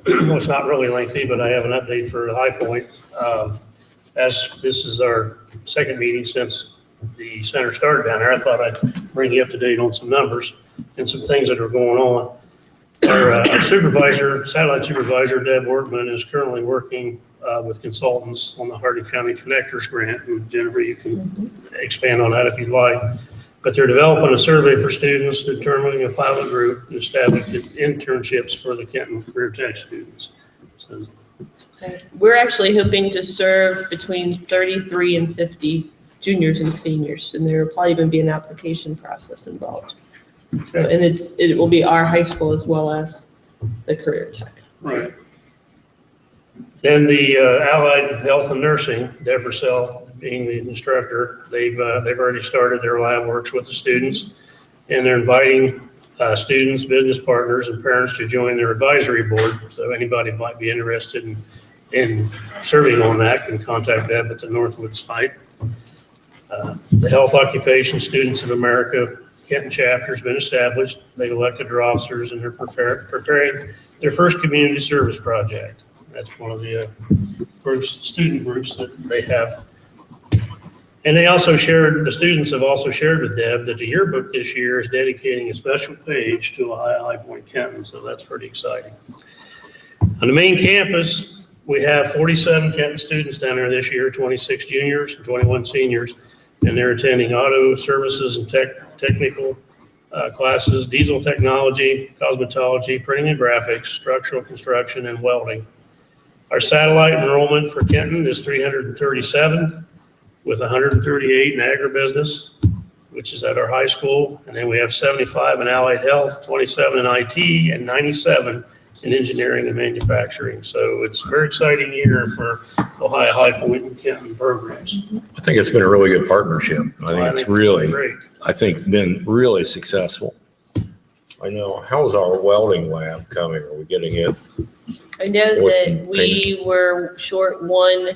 S1: well, it's not really lengthy, but I have an update for High Point. As this is our second meeting since the center started down there, I thought I'd bring you up to date on some numbers and some things that are going on. Our supervisor, satellite supervisor, Deb Workman, is currently working with consultants on the Hardin County Connectors Grant. And Jennifer, you can expand on that if you'd like. But they're developing a survey for students, determining a pilot group, and establishing internships for the Kenton Career Tech students. So,
S6: We're actually hoping to serve between 33 and 50 juniors and seniors, and there will probably even be an application process involved. So, and it will be our high school as well as the career tech.
S1: right. Then the Allied Health and Nursing, Deborah Sell being the instructor, they've already started their lab works with the students, and they're inviting students, business partners, and parents to join their advisory board. So anybody might be interested in serving on that can contact Deb at the Northwood site. The Health Occupation Students of America Kenton chapter has been established. They've elected their officers and they're preparing their first community service project. That's one of the student groups that they have. And the students have also shared with Deb that the yearbook this year is dedicating a special page to High Point Kenton, so that's pretty exciting. On the main campus, we have 47 Kenton students down there this year, 26 juniors and 21 seniors, and they're attending auto services and technical classes, diesel technology, cosmetology, printing and graphics, structural construction, and welding. Our satellite enrollment for Kenton is 337, with 138 in agribusiness, which is at our high school. And then we have 75 in allied health, 27 in IT, and 97 in engineering and manufacturing. So it's a very exciting year for Ohio High Point and Kenton programs.
S15: I think it's been a really good partnership. I think it's really,
S1: great.
S15: I think been really successful. I know, how's our welding lab coming? Are we getting it?
S6: I know that we were short one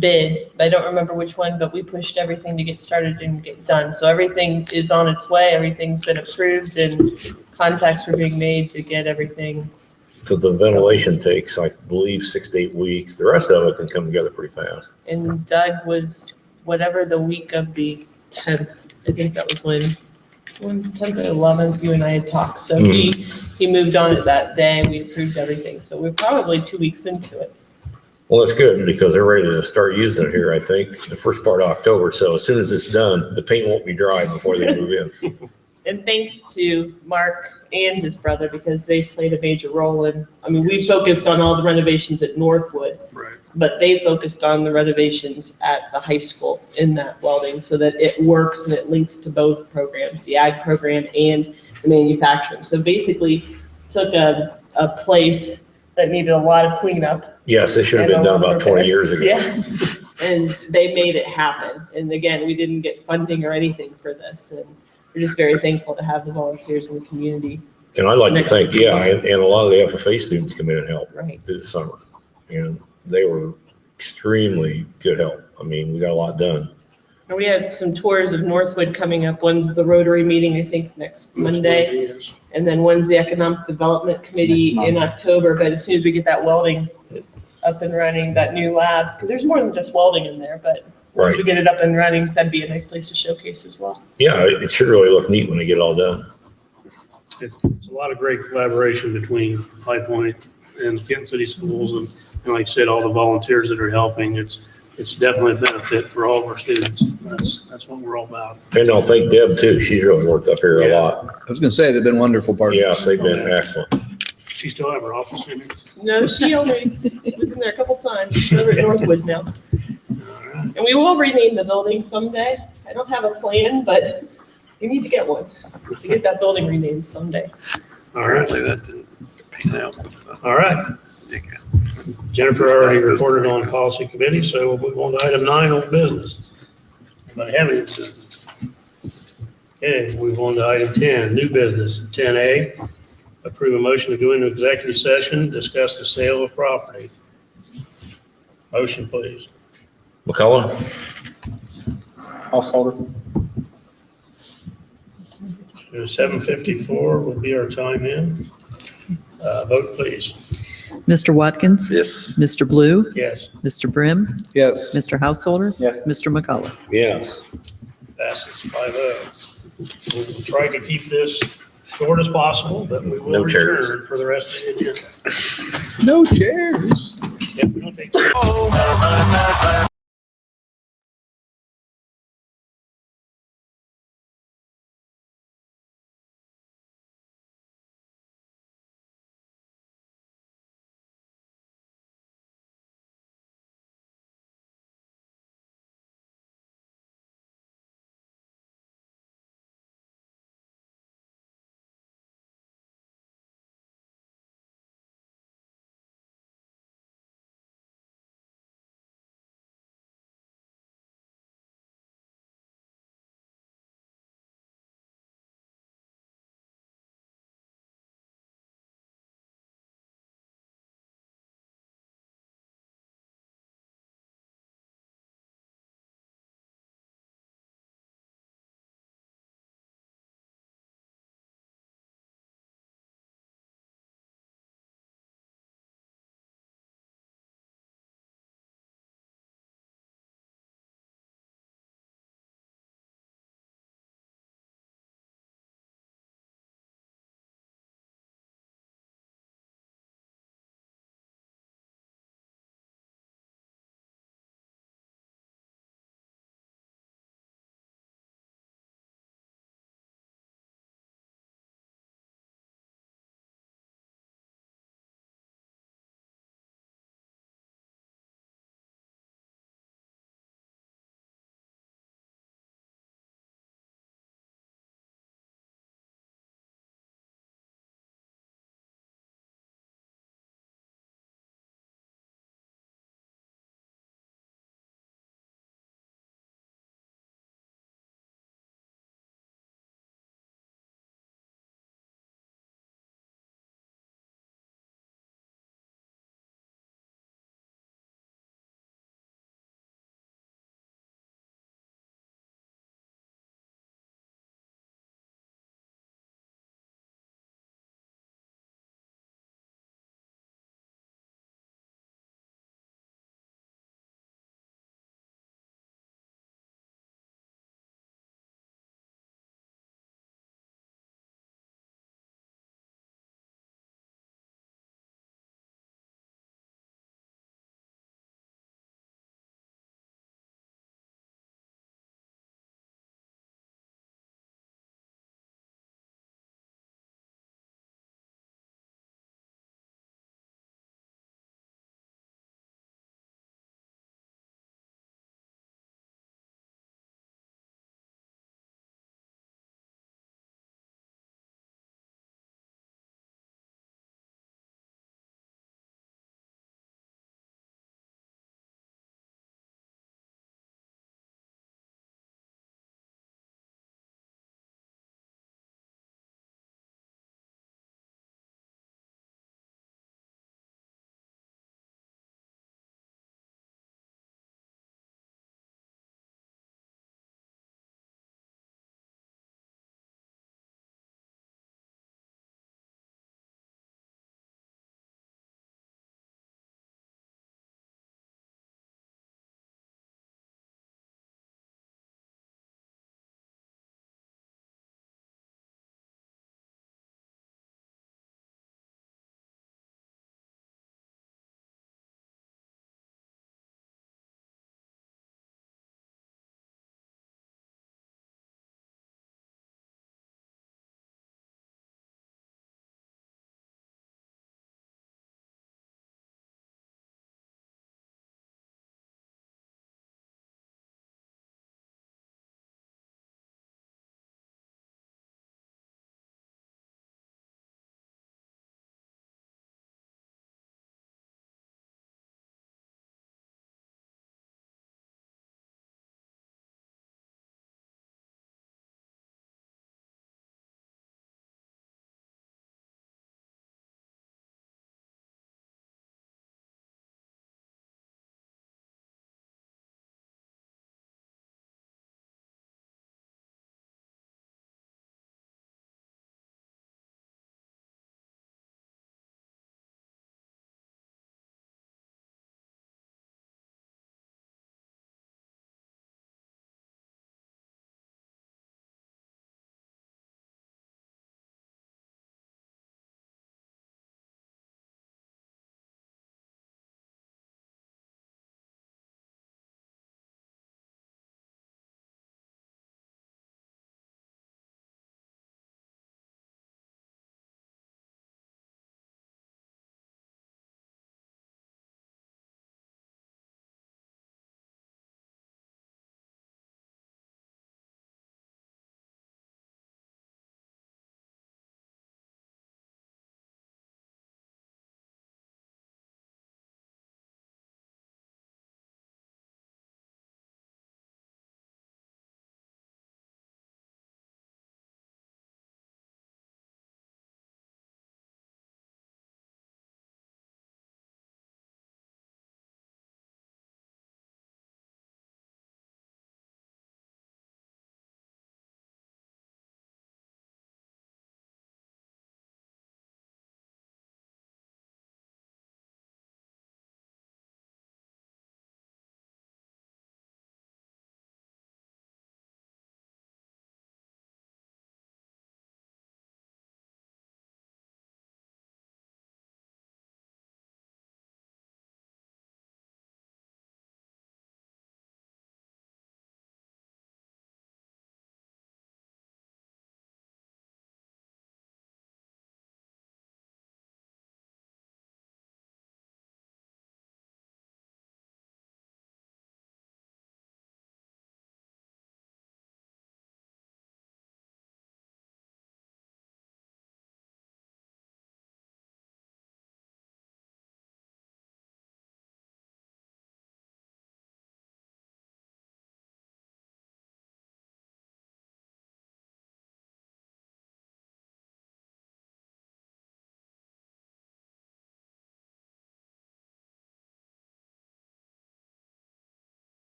S6: bid, I don't remember which one, but we pushed everything to get started and get done. So everything is on its way, everything's been approved, and contacts were being made to get everything.
S15: Because the ventilation takes, I believe, 6 to 8 weeks. The rest of it can come together pretty fast.
S6: And Doug was whatever the week of the 10th, I think that was when 10th or 11th, you and I had talked. So he moved on it that day. We approved everything. So we're probably 2 weeks into it.
S15: Well, that's good because they're ready to start using it here, I think, the first part of October. So as soon as it's done, the paint won't be dry before they move in.
S6: And thanks to Mark and his brother, because they've played a major role in, I mean, we focused on all the renovations at Northwood,
S1: Right.
S6: but they focused on the renovations at the high school in that welding so that it works and it links to both programs, the ag program and the manufacturing. So basically took a place that needed a lot of cleanup.
S15: Yes, they should have been done about 20 years ago.
S6: Yeah, and they made it happen. And again, we didn't get funding or anything for this. And we're just very thankful to have the volunteers in the community.
S15: And I'd like to thank, and a lot of the FFA students come in and help
S6: Right.
S15: through the summer. And they were extremely good help. I mean, we got a lot done.
S6: And we have some tours of Northwood coming up. One's the Rotary meeting, I think, next Monday. And then one's the Economic Development Committee in October. But as soon as we get that welding up and running, that new lab, because there's more than just welding in there, but once we get it up and running, that'd be a nice place to showcase as well.
S15: Yeah, it should really look neat when they get it all done.
S1: It's a lot of great collaboration between High Point and Kenton City Schools, and like I said, all the volunteers that are helping. It's definitely a benefit for all of our students. That's what we're all about.
S15: And I'll thank Deb too. She's really worked up here a lot.
S14: I was gonna say, they've been wonderful partners.
S15: Yes, they've been excellent.
S1: She still have her office in it?
S6: No, she only was in there a couple times. She's over at Northwood now. And we will rename the building someday. I don't have a plan, but we need to get one to get that building renamed someday.
S1: All right.
S3: Hopefully that didn't pan out with,
S1: All right. Jennifer already reported on policy committee, so we'll move on to item 9, old business. Anybody have any business? Okay, move on to item 10, new business. 10A, approve a motion to go into executive session, discuss the sale of property. Motion, please.
S15: McCullough?
S7: Householder.
S1: 7:54 will be our time in. Vote, please.
S13: Mr. Watkins?
S3: yes.
S13: Mr. Blue?
S1: Yes,
S13: Mr. Brim?
S14: Yes.
S13: Mr. Householder?
S7: Yes.
S13: Mr. McCullough?
S15: Yes.
S1: passes 5-0. We'll try to keep this short as possible, but we will
S15: No chairs.
S1: return for the rest of the agenda.
S14: No chairs.
S1: Yep, we don't take.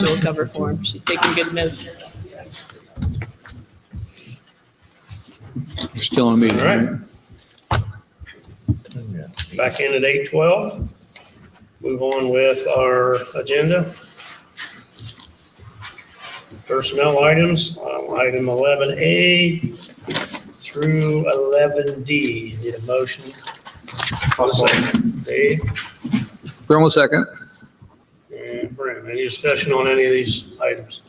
S6: We'll cover for him. She's taking good notes.
S14: We're still in a meeting,
S1: All right.
S14: right?
S1: Back in at 8:12. Move on with our agenda. Personnel items, item 11A through 11D. Need a motion? Dave
S14: Brim will second.
S1: and Brent. Any discussion on any of these items?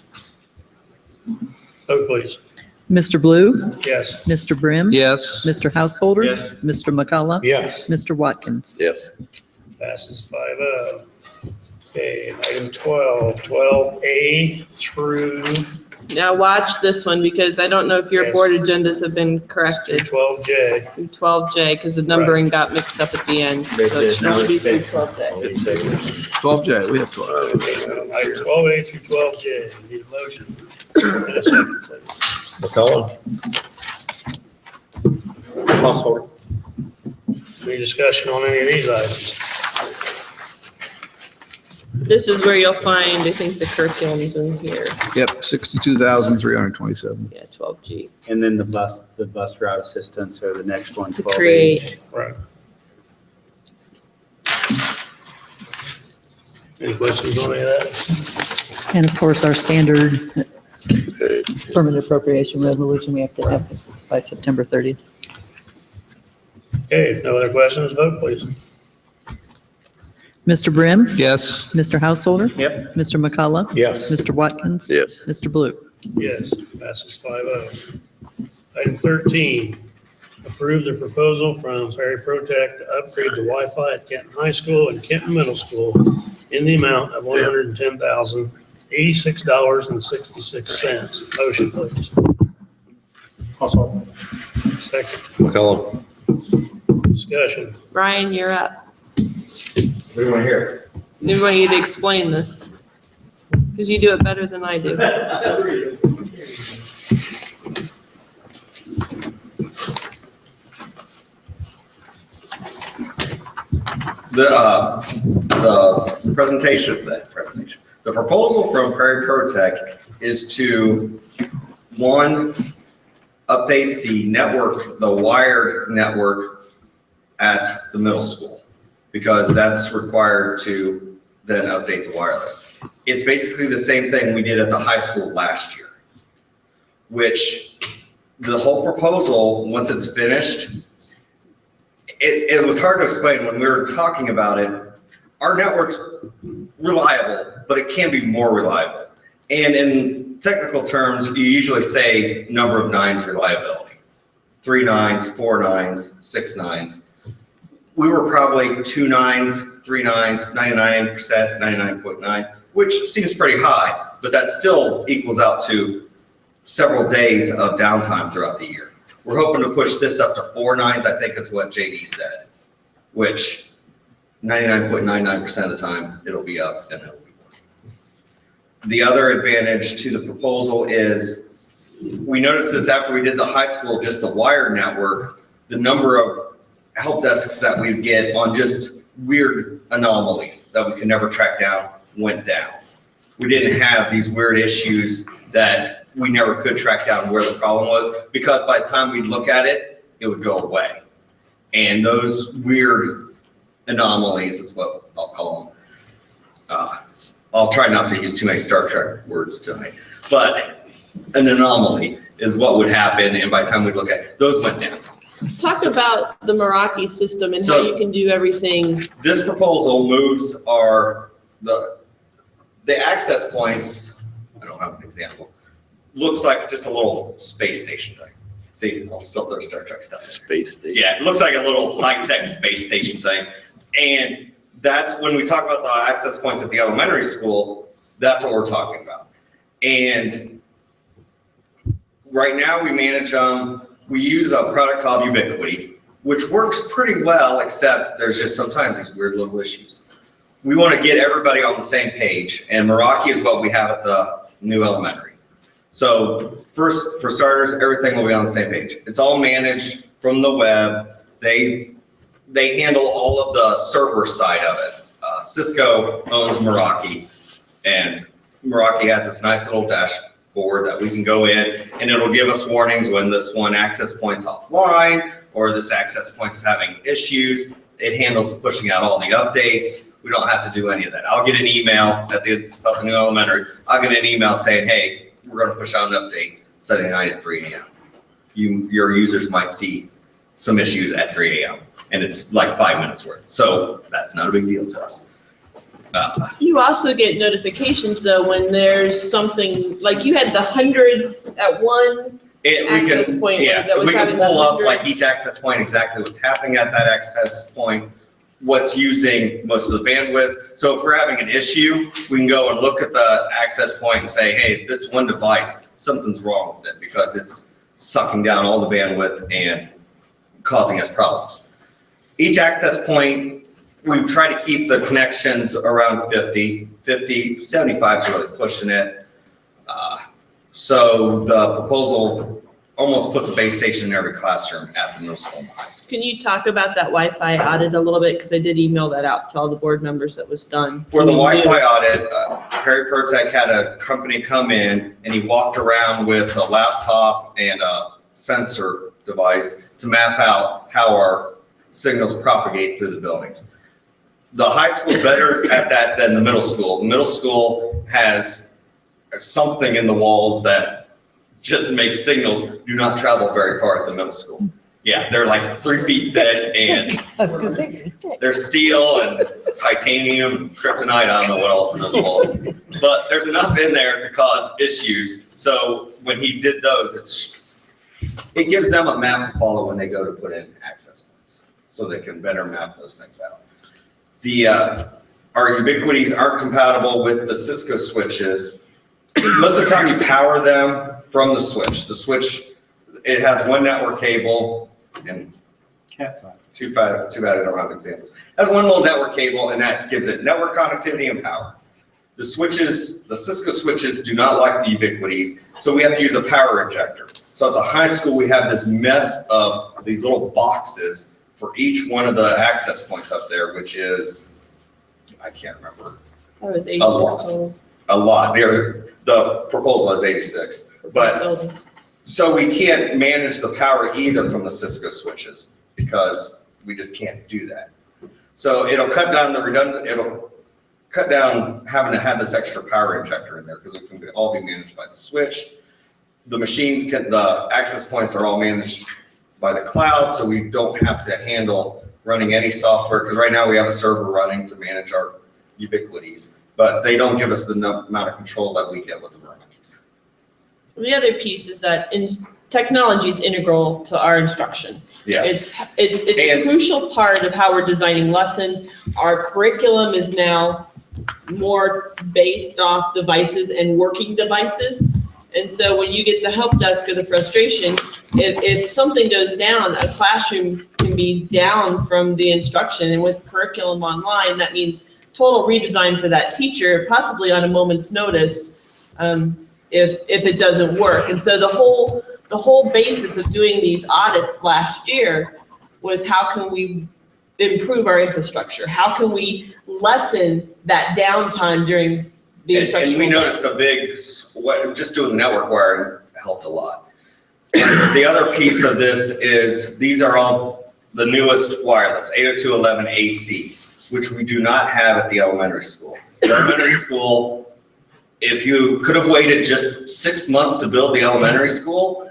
S1: Vote please.
S13: Mr. Blue?
S1: Yes.
S13: Mr. Brim?
S14: Yes.
S13: Mr. Householder?
S15: Yes.
S13: Mr. McCullough?
S15: Yes.
S13: Mr. Watkins?
S3: Yes.
S1: Passes 5-0. Okay, item 12A through
S6: Now watch this one because I don't know if your
S1: Yes.
S6: board agendas have been corrected
S1: 12J.
S6: through 12J because the numbering got mixed up at the end.
S7: They
S6: So it
S7: did.
S6: should
S7: Now
S6: only be
S7: it's
S6: through
S7: fixed.
S6: 12J.
S14: 12J, we have 12.
S1: Item 12A through 12J. Need a motion? And a second, please.
S15: McCollum? Householder?
S1: Any discussion on any of these items?
S6: This is where you'll find, I think, the curriculums in here.
S14: Yep, 62,327.
S6: Yeah, 12G.
S7: And then the bus route assistants are the next one.
S6: To
S7: 12A.
S6: create.
S1: Right. Any questions on any of that?
S13: And of course, our standard permanent appropriation resolution, we have to have by September 30th.
S1: Okay, if no other questions, vote please.
S13: Mr. Brim?
S14: Yes.
S13: Mr. Householder?
S7: Yep.
S13: Mr. McCullough?
S15: Yes.
S13: Mr. Watkins?
S3: Yes.
S13: Mr. Blue?
S1: Yes, passes 5-0. Item 13, approve the proposal from Perry Protect to upgrade the Wi-Fi at Kenton High School and Kenton Middle School in the amount of $110,086.66. Motion, please.
S15: Householder?
S1: Second,
S15: McCollum?
S1: discussion.
S6: Ryan, you're up.
S15: What do you want to hear?
S6: We want you to explain this because you do it better than I do.
S16: The proposal from Prairie Protech is to, one, update the network, the wired network at the middle school, because that's required to then update the wireless. It's basically the same thing we did at the high school last year, which the whole proposal, once it's finished, it was hard to explain when we were talking about it. Our network's reliable, but it can be more reliable. And in technical terms, you usually say number of nines reliability. 3 nines, 4 nines, 6 nines. We were probably 2 nines, 3 nines, 99%, 99.9, which seems pretty high, but that still equals out to several days of downtime throughout the year. We're hoping to push this up to 4 nines, I think is what JD said, which 99.99% of the time it'll be up and it'll be working. The other advantage to the proposal is we noticed this after we did the high school, just the wired network, the number of help desks that we get on just weird anomalies that we could never track down went down. We didn't have these weird issues that we never could track down where the problem was, because by the time we'd look at it, it would go away. And those weird anomalies is what I'll call them. I'll try not to use too many Star Trek words tonight, but an anomaly is what would happen, and by the time we'd look at it, those went down.
S6: Talk about the Meraki system and how you can do everything.
S16: This proposal moves the access points, I don't have an example, looks like just a little space station thing. See, I'll still throw Star Trek stuff in.
S3: Space station.
S16: Yeah, it looks like a little high-tech space station thing. And that's when we talk about the access points at the elementary school, that's what we're talking about. And right now we manage them, we use a product called Ubiquity, which works pretty well, except there's just sometimes these weird little issues. We want to get everybody on the same page, and Meraki is what we have at the new elementary. So first, for starters, everything will be on the same page. It's all managed from the web. They handle all of the server side of it. Cisco owns Meraki, and Meraki has this nice little dashboard that we can go in, and it'll give us warnings when this one access point's offline or this access point's having issues. It handles pushing out all the updates. We don't have to do any of that. I'll get an email at the new elementary. I'll get an email saying, hey, we're going to push out an update Sunday night at 3 a.m. Your users might see some issues at 3 a.m. and it's like 5 minutes worth. So that's not a big deal to us.
S6: You also get notifications though when there's something, like you had the 100 at one access point.
S16: Yeah,
S6: that was
S16: we can
S6: having
S16: pull
S6: the
S16: up
S6: 100.
S16: like each access point, exactly what's happening at that access point, what's using most of the bandwidth. So if we're having an issue, we can go and look at the access point and say, hey, this one device, something's wrong with it because it's sucking down all the bandwidth and causing us problems. Each access point, we try to keep the connections around 50, 75 is really pushing it. So the proposal almost puts a base station in every classroom at the middle school and high school.
S6: Can you talk about that Wi-Fi audit a little bit? Because I did email that out to all the board members that was done.
S16: For the Wi-Fi audit, Perry Pertec had a company come in and he walked around with a laptop and a sensor device to map out how our signals propagate through the buildings. The high school is better at that than the middle school. The middle school has something in the walls that just makes signals do not travel very far at the middle school. Yeah, they're like 3 feet thick and they're steel and titanium, kryptonite, I don't know what else in those walls. But there's enough in there to cause issues. So when he did those, it gives them a map to follow when they go to put in access points so they can better map those things out. Our ubiquities aren't compatible with the Cisco switches. Most of the time you power them from the switch. The switch, it has one network cable and too bad I don't have examples. It has one little network cable and that gives it network connectivity and power. The switches, the Cisco switches do not like the ubiquities, so we have to use a power injector. So at the high school, we have this mess of these little boxes for each one of the access points up there, which is, I can't remember.
S6: That was 86 total.
S16: A lot. The proposal is 86. But so we can't manage the power either from the Cisco switches because we just can't do that. So it'll cut down the redundant, it'll cut down having to have this extra power injector in there because it can all be managed by the switch. The machines can, the access points are all managed by the cloud, so we don't have to handle running any software because right now we have a server running to manage our ubiquities, but they don't give us the amount of control that we get with the Meraki's.
S6: The other piece is that technology is integral to our instruction.
S16: Yeah.
S6: It's a crucial part of how we're designing lessons. Our curriculum is now more based off devices and working devices. And so when you get the help desk or the frustration, if something goes down, a classroom can be down from the instruction. And with curriculum online, that means total redesign for that teacher, possibly on a moment's notice, if it doesn't work. And so the whole basis of doing these audits last year was how can we improve our infrastructure? How can we lessen that downtime during the instructional?
S16: And we noticed a big, just doing the network wiring helped a lot. The other piece of this is these are all the newest wireless, 802.11 AC, which we do not have at the elementary school. The elementary school, if you could have waited just 6 months to build the elementary school,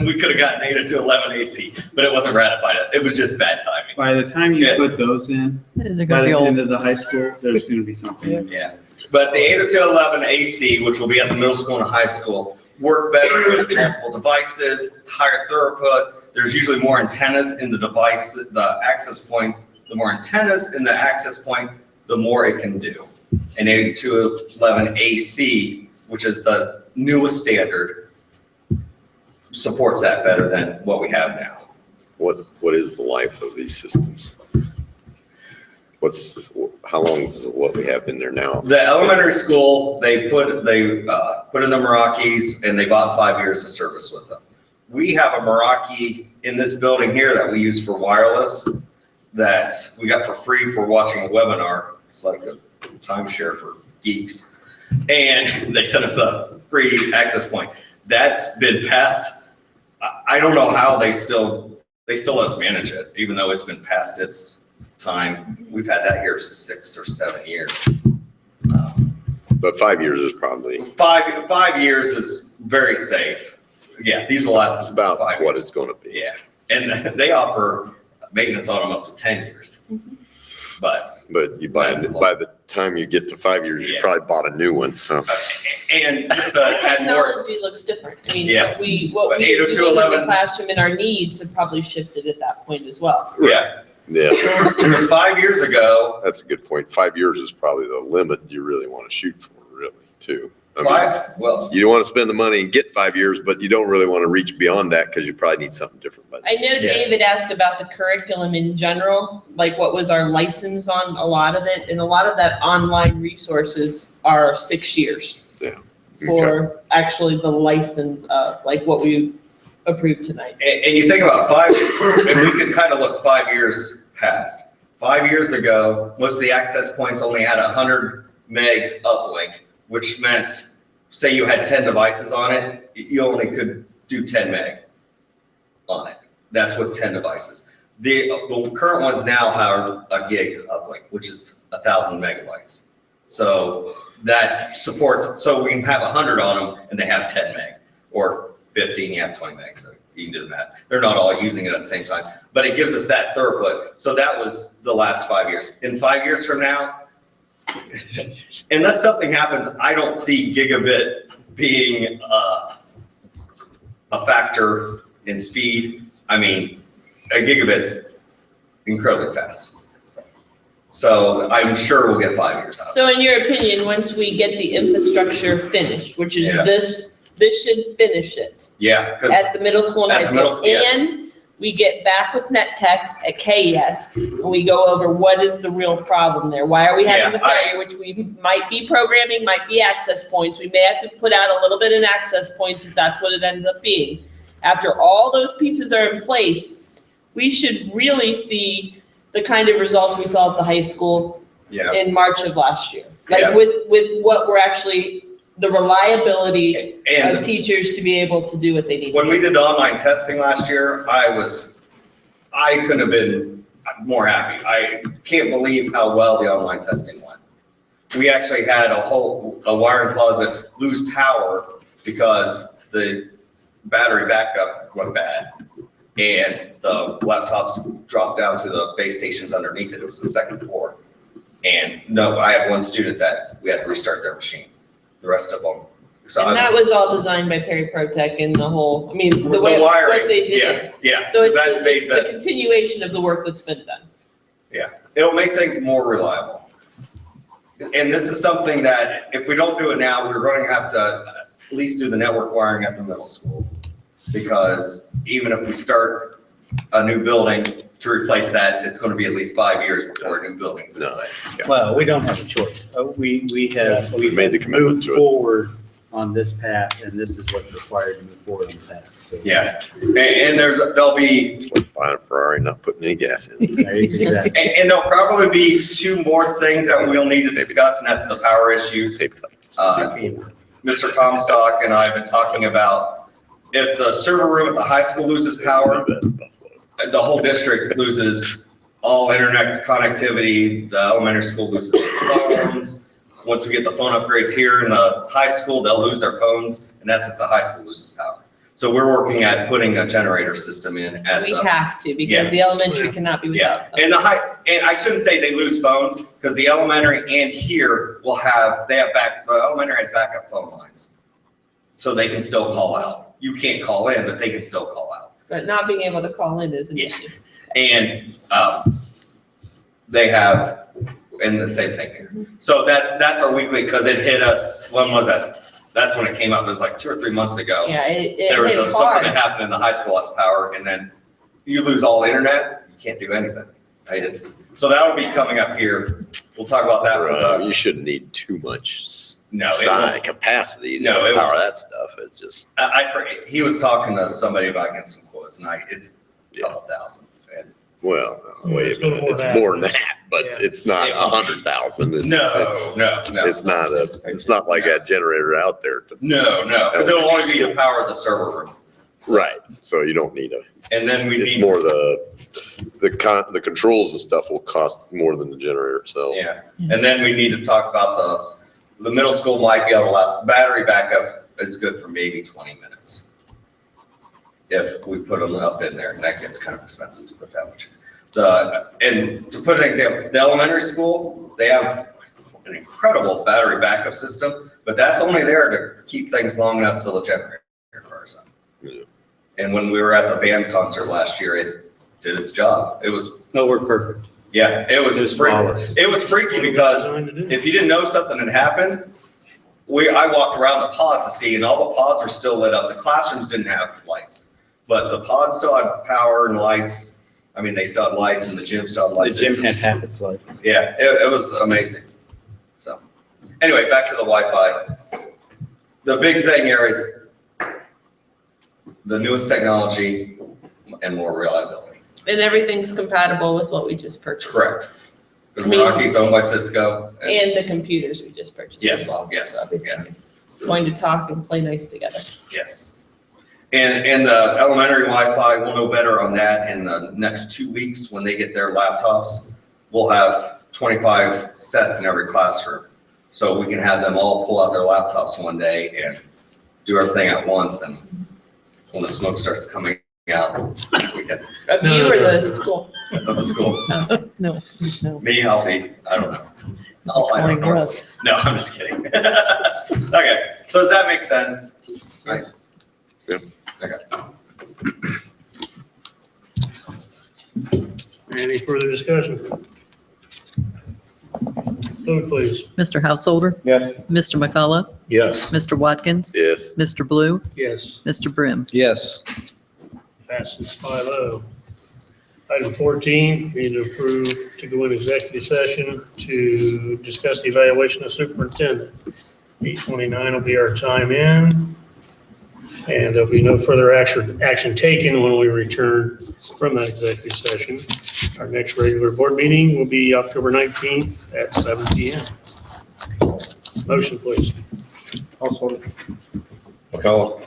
S16: we could have gotten 802.11 AC, but it wasn't ratified. It was just bad timing.
S7: By the time you put those in, by the end of the high school, there's going to be something.
S16: Yeah. But the 802.11 AC, which will be at the middle school and high school, work better with multiple devices. It's higher throughput. There's usually more antennas in the device, the access point. The more antennas in the access point, the more it can do. And 802.11 AC, which is the newest standard, supports that better than what we have now.
S3: What is the life of these systems? How long is what we have in there now?
S16: The elementary school, they put in the Meraki's and they bought 5 years of service with them. We have a Meraki in this building here that we use for wireless that we got for free for watching a webinar. It's like a timeshare for geeks. And they sent us a free access point. That's been passed. I don't know how they still let us manage it, even though it's been past its time. We've had that here 6 or 7 years.
S3: But 5 years is probably.
S16: 5 years is very safe. Yeah, these will last
S3: about
S16: 5 years.
S3: what it's going to be.
S16: Yeah, and they offer maintenance on them up to 10 years. But
S3: you by the time you get to 5 years, you probably bought a new one. So.
S16: And just to add more.
S6: Technology looks different. I mean,
S16: Yeah.
S6: what we do in
S16: 802.11.
S6: the classroom and our needs have probably shifted at that point as well.
S16: Yeah.
S3: Yeah.
S16: It was 5 years ago.
S3: That's a good point. 5 years is probably the limit you really want to shoot for, really, too. I mean,
S16: Well,
S3: you don't want to spend the money and get 5 years, but you don't really want to reach beyond that because you probably need something different. By
S6: I know David asked about the curriculum in general, like what was our license on a lot of it, and a lot of that online resources are 6 years.
S3: Yeah.
S6: For actually the license of like what we approved tonight.
S16: And you think about 5, and we could kind of look 5 years past. 5 years ago, most of the access points only had 100 meg uplink, which meant, say you had 10 devices on it, you only could do 10 meg on it. That's with 10 devices. The current ones now have a gig uplink, which is 1,000 megabytes. So that supports, so we can have 100 on them and they have 10 meg, or 15, you have 20 meg, so you can do the math. They're not all using it at the same time, but it gives us that throughput. So that was the last 5 years. In 5 years from now, unless something happens, I don't see gigabit being a factor in speed. I mean, a gigabit's incredibly fast. So I'm sure we'll get 5 years out of it.
S6: So in your opinion, once we get the infrastructure finished, which is this should finish it.
S16: Yeah.
S6: At the middle school and high school.
S16: Yeah.
S6: And we get back with Net Tech at KES and we go over what is the real problem there? Why are we having the failure, which we might be programming, might be access points. We may have to put out a little bit in access points if that's what it ends up being. After all those pieces are in place, we should really see the kind of results we saw at the high school in March of last year. Like with what we're actually, the reliability of teachers to be able to do what they need.
S16: When we did the online testing last year, I couldn't have been more happy. I can't believe how well the online testing went. We actually had a wiring closet lose power because the battery backup went bad. And the laptops dropped down to the base stations underneath it. It was the second floor. And no, I had one student that we had to restart their machine. The rest of them. So
S6: And that was all designed by Perry Protech and the whole, I mean,
S16: the wiring,
S6: what they did.
S16: Yeah.
S6: So it's the continuation of the work that's been done.
S16: Yeah, it'll make things more reliable. And this is something that if we don't do it now, we're going to have to at least do the network wiring at the middle school. Because even if we start a new building to replace that, it's going to be at least 5 years before a new building's in place.
S7: Well, we don't have a choice. We've
S3: made the commitment
S7: moved
S3: to it.
S7: forward on this path, and this is what's required to move forward on the path. So.
S16: Yeah, and there'll be.
S3: It's like buying a Ferrari, not putting any gas in.
S7: Exactly.
S16: And there'll probably be 2 more things that we'll need to discuss, and that's the power issues. Mr. Comstock and I have been talking about if the server room at the high school loses power, the whole district loses all internet connectivity. The elementary school loses phones. Once we get the phone upgrades here in the high school, they'll lose their phones, and that's if the high school loses power. So we're working at putting a generator system in at
S6: We have to, because the elementary cannot be without.
S16: and and I shouldn't say they lose phones, because the elementary and here will have, the elementary has backup phone lines. So they can still call out. You can't call in, but they can still call out.
S6: But not being able to call in is an issue.
S16: And they have, and the same thing here. So that's our weekly, because it hit us, when was that? That's when it came up, it was like 2 or 3 months ago.
S6: Yeah,
S16: There was
S6: hit
S16: something
S6: hard.
S16: that happened in the high school lost power, and then you lose all internet, you can't do anything. Right? So that'll be coming up here. We'll talk about that.
S3: You shouldn't need too much capacity to
S16: No, it
S3: power
S16: won't.
S3: that stuff. It just.
S16: I forget, he was talking to somebody about getting some quotes, and it's a couple thousand. And
S3: Well, wait
S1: It's
S3: a
S1: a little
S3: minute,
S1: more
S3: it's
S1: than
S3: more than
S1: that.
S3: that, but
S1: Yeah.
S3: it's not 100,000. It's
S16: No.
S3: it's not like that generator out there.
S16: No, because it'll only be to power the server room. So-
S3: Right, so you don't need a,
S16: And then we
S3: it's
S16: need.
S3: more the controls and stuff will cost more than the generator itself.
S16: Yeah, and then we need to talk about the middle school might be able to last, battery backup is good for maybe 20 minutes. If we put them up in there, and that gets kind of expensive to put that much. And to put an example, the elementary school, they have an incredible battery backup system, but that's only there to keep things long enough till the generator fires up.
S3: Yeah.
S16: And when we were at the band concert last year, it did its job. It was.
S7: No, we're perfect.
S16: Yeah, it was
S7: flawless.
S16: It was freaky because if you didn't know something had happened, I walked around the pods to see, and all the pods were still lit up. The classrooms didn't have lights, but the pods still had power and lights. I mean, they still had lights, and the gym still had lights.
S7: The gym had half its lights.
S16: Yeah, it was amazing. So, anyway, back to the Wi-Fi. The big thing here is the newest technology and more reliability.
S6: And everything's compatible with what we just purchased.
S16: Correct. Because Meroki's owned by Cisco.
S6: And the computers we just purchased.
S16: Yes,
S6: as well.
S16: yes,
S6: So everything
S16: yeah.
S6: is going to talk and play nice together.
S16: Yes. And the elementary Wi-Fi, we'll know better on that in the next 2 weeks when they get their laptops. We'll have 25 sets in every classroom. So we can have them all pull out their laptops one day and do everything at once. And when the smoke starts coming out, we can.
S6: Of you or the school?
S16: Of the school.
S13: No, please no.
S16: Me, I don't know. I don't know.
S13: Russ.
S16: No, I'm just kidding. Okay, so does that make sense? Right.
S3: Yeah.
S16: Okay.
S1: Any further discussion? Vote please.
S13: Mr. Householder?
S7: Yes.
S13: Mr. McCullough?
S15: Yes.
S13: Mr. Watkins?
S3: Yes.
S13: Mr. Blue?
S1: Yes,
S13: Mr. Brim?
S14: Yes.
S1: passes 5-0. Item 14, we need to approve to go in executive session to discuss the evaluation of superintendent. 8:29 will be our time in, and there'll be no further action taken when we return from that executive session. Our next regular board meeting will be October 19th at 7 p.m. Motion, please.
S7: Also.
S15: McCullough.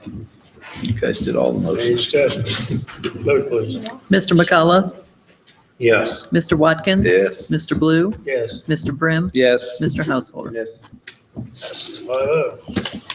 S14: You guys did all the
S1: Any
S14: motions.
S1: discussion? Vote, please.
S13: Mr. McCullough?
S15: Yes.
S13: Mr. Watkins?
S3: Yes.
S13: Mr. Blue?
S1: Yes,
S13: Mr. Brim?
S14: Yes.
S13: Mr. Householder?
S7: Yes.
S1: passes 5-0.